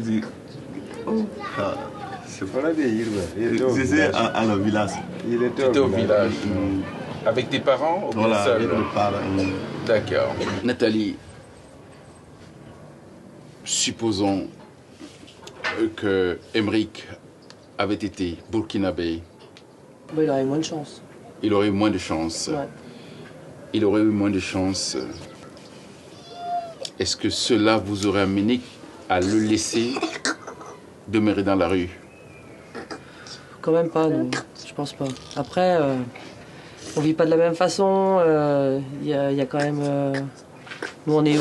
[SPEAKER 12] c'est pas la vieille,
[SPEAKER 17] j'étais à le village.
[SPEAKER 12] Il était
[SPEAKER 8] au village. Avec tes parents ou
[SPEAKER 17] voilà,
[SPEAKER 8] seul?
[SPEAKER 17] Avec mes parents.
[SPEAKER 8] D'accord.
[SPEAKER 18] Nathalie, supposons que Emeric avait été burkinabé.
[SPEAKER 16] Il aurait eu moins de chance.
[SPEAKER 18] Il aurait eu moins de chance.
[SPEAKER 16] Ouais.
[SPEAKER 18] Il aurait eu moins de chance. Est-ce que cela vous aurait amené à le laisser demeurer dans la rue?
[SPEAKER 16] Quand même pas, non. Je pense pas. Après, on vit pas de la même façon. Il y a quand même... nous, on est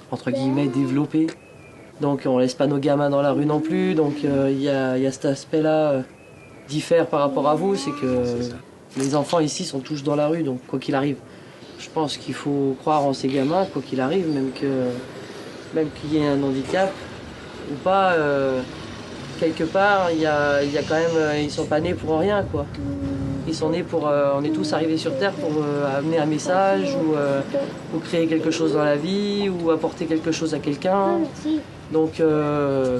[SPEAKER 16] entre guillemets développés. Donc, on laisse pas nos gamins dans la rue non plus. Donc, il y a cet aspect-là diffère par rapport à vous. C'est que les enfants ici sont tous dans la rue, donc quoi qu'il arrive. Je pense qu'il faut croire en ces gamins, quoi qu'il arrive, même qu'il y ait un handicap ou pas. Quelque part, il y a quand même, ils sont pas nés pour rien, quoi. Ils sont nés pour, on est tous arrivés sur Terre pour amener un message ou créer quelque chose dans la vie ou apporter quelque chose à quelqu'un. Donc,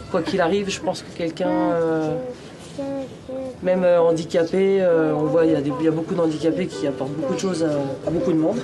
[SPEAKER 16] quoi qu'il arrive, je pense que quelqu'un, même handicapé, on voit, il y a beaucoup d'handicapés qui apportent beaucoup de choses à beaucoup de monde.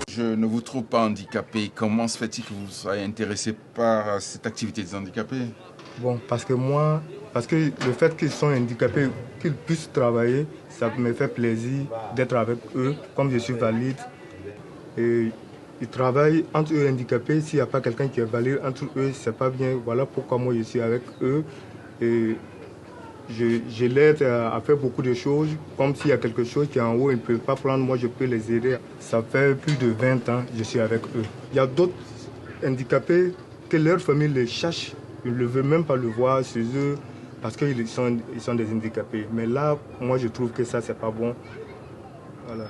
[SPEAKER 8] Je ne vous trouve pas handicapé. Comment se fait-il que vous soyez intéressé par cette activité des handicapés?
[SPEAKER 20] Bon, parce que le fait qu'ils sont handicapés, qu'ils puissent travailler, ça me fait plaisir d'être avec eux, comme je suis valide. Et ils travaillent entre eux handicapés. S'il n'y a pas quelqu'un qui est valide entre eux, c'est pas bien. Voilà pourquoi moi je suis avec eux. Et je l'aide à faire beaucoup de choses. Comme s'il y a quelque chose qui est en haut, ils ne peuvent pas prendre, moi je peux les aider. Ça fait plus de 20 ans que je suis avec eux. Il y a d'autres handicapés que leur famille les cherche. Ils ne veulent même pas le voir chez eux parce qu'ils sont des handicapés. Mais là, moi je trouve que ça, c'est pas bon. Voilà.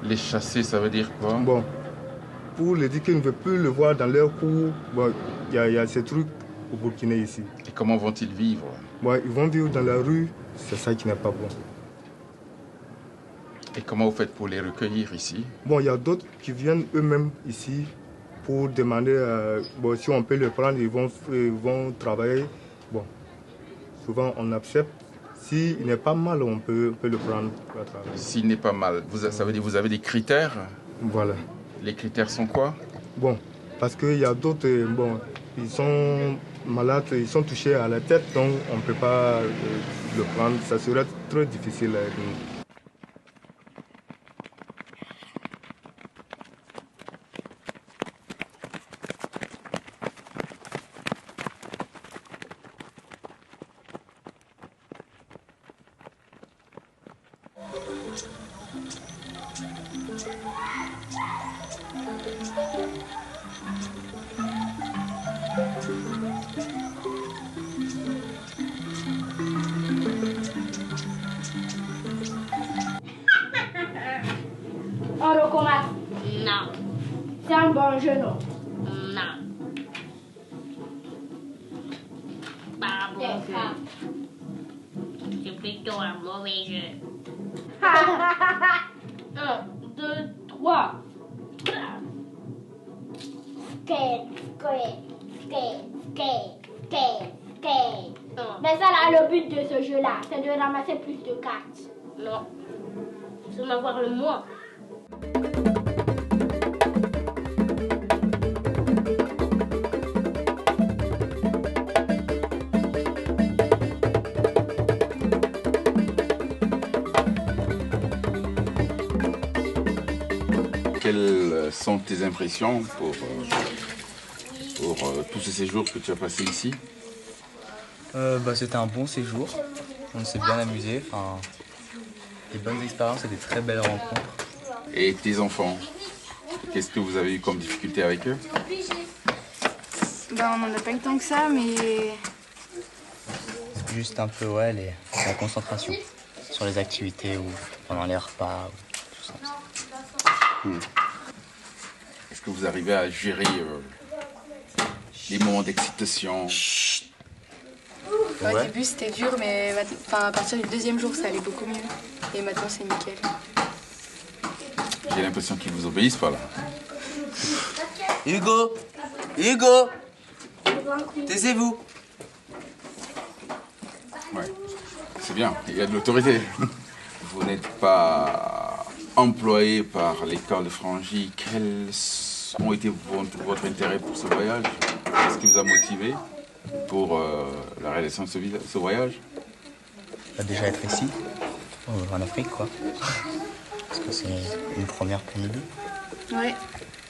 [SPEAKER 8] Les chasser, ça veut dire quoi?
[SPEAKER 20] Bon, pour les dire qu'ils ne veulent plus le voir dans leur cour, bon, y a ces trucs au Burkina ici.
[SPEAKER 8] Et comment vont-ils vivre?
[SPEAKER 20] Bon, ils vont vivre dans la rue, c'est ça qui n'est pas bon.
[SPEAKER 8] Et comment vous faites pour les recueillir ici?
[SPEAKER 20] Bon, il y a d'autres qui viennent eux-mêmes ici pour demander bon, si on peut les prendre, ils vont travailler. Bon, souvent on accepte. S'il n'est pas mal, on peut le prendre pour travailler.
[SPEAKER 8] S'il n'est pas mal, ça veut dire que vous avez des critères?
[SPEAKER 20] Voilà.
[SPEAKER 8] Les critères sont quoi?
[SPEAKER 20] Bon, parce qu'il y a d'autres, bon, ils sont malades, ils sont touchés à la tête, donc on ne peut pas le prendre. Ça serait très difficile avec nous.
[SPEAKER 13] On recommence. Non. C'est un bon jeu, non? Non. Pas bon jeu. C'est plutôt un mauvais jeu. 1, 2, 3. Skate, skate, skate, skate, skate, skate. Mais ça là, le but de ce jeu-là, c'est de ramasser plus de cartes. Non. C'est d'avoir le moins.
[SPEAKER 8] Quelles sont tes impressions pour tous ces séjours que tu as passés ici?
[SPEAKER 11] C'était un bon séjour, on s'est bien amusé, des bonnes expériences et des très belles rencontres.
[SPEAKER 8] Et tes enfants, qu'est-ce que vous avez eu comme difficulté avec eux?
[SPEAKER 19] On n'en a pas eu tant que ça, mais...
[SPEAKER 11] C'est juste un peu, la concentration sur les activités ou pendant les repas, ou tout ça.
[SPEAKER 8] Est-ce que vous arrivez à gérer les moments d'excitation?
[SPEAKER 19] Au début c'était dur, mais à partir du deuxième jour ça allait beaucoup mieux. Et maintenant c'est nickel.
[SPEAKER 8] J'ai l'impression qu'ils vous obéissent pas là.
[SPEAKER 11] Hugo! Hugo! Taisez-vous!
[SPEAKER 8] Ouais, c'est bien, il y a de l'autorité. Vous n'êtes pas employé par l'école de Frangy. Quels ont été votre intérêt pour ce voyage? Qu'est-ce qui vous a motivé pour la réalisation de ce voyage?
[SPEAKER 11] Déjà être ici, en Afrique, quoi. Parce que c'est une première pour nous deux.
[SPEAKER 19] Ouais.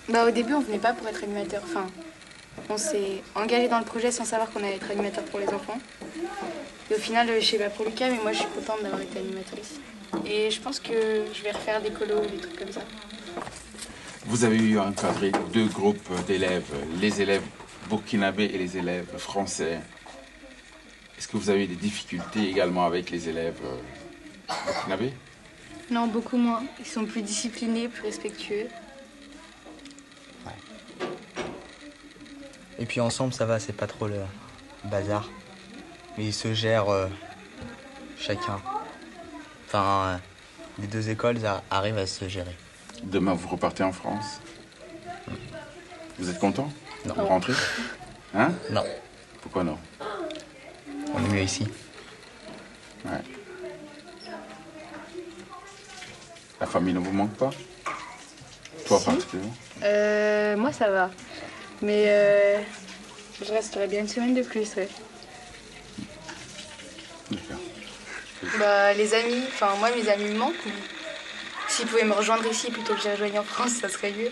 [SPEAKER 19] Au début, on venait pas pour être animateur. On s'est engagé dans le projet sans savoir qu'on allait être animateur pour les enfants. Et au final, je sais pas pour Lucas, mais moi, je suis contente d'avoir été animatrice. Et je pense que je vais refaire des colos ou des trucs comme ça.
[SPEAKER 8] Vous avez eu encadré deux groupes d'élèves, les élèves burkinabés et les élèves français. Est-ce que vous avez eu des difficultés également avec les élèves burkinabés?
[SPEAKER 19] Non, beaucoup moins. Ils sont plus disciplinés, plus respectueux.
[SPEAKER 11] Et puis ensemble, ça va, c'est pas trop le bazar. Mais ils se gèrent chacun. Les deux écoles arrivent à se gérer.
[SPEAKER 8] Demain, vous repartez en France. Vous êtes content?
[SPEAKER 11] Non.
[SPEAKER 8] Vous rentrez? Hein?
[SPEAKER 11] Non.
[SPEAKER 8] Pourquoi non?
[SPEAKER 11] On est mieux ici.
[SPEAKER 8] Ouais. La famille ne vous manque pas? Toi particulièrement?
[SPEAKER 19] Moi, ça va. Mais je resterai bien une semaine de plus, ouais. Les amis, moi, mes amis me manquent. Mais s'ils pouvaient me rejoindre ici plutôt que j'y rejoigne en France, ça serait mieux.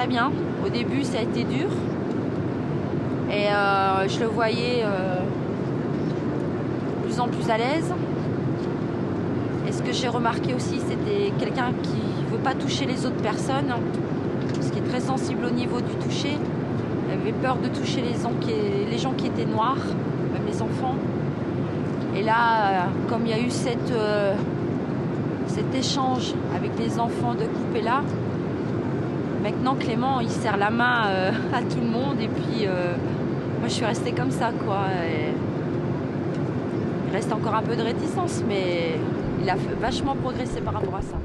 [SPEAKER 2] très bien. Au début, ça a été dur. Et je le voyais de plus en plus à l'aise. Et ce que j'ai remarqué aussi, c'était quelqu'un qui ne veut pas toucher les autres personnes, parce qu'il est très sensible au niveau du toucher. Il avait peur de toucher les gens qui étaient noirs, même les enfants. Et là, comme il y a eu cet échange avec les enfants de Coupéla, maintenant Clément il serre la main à tout le monde et puis moi je suis restée comme ça quoi. Et il reste encore un peu de réticence mais il a vachement progressé par rapport à ça.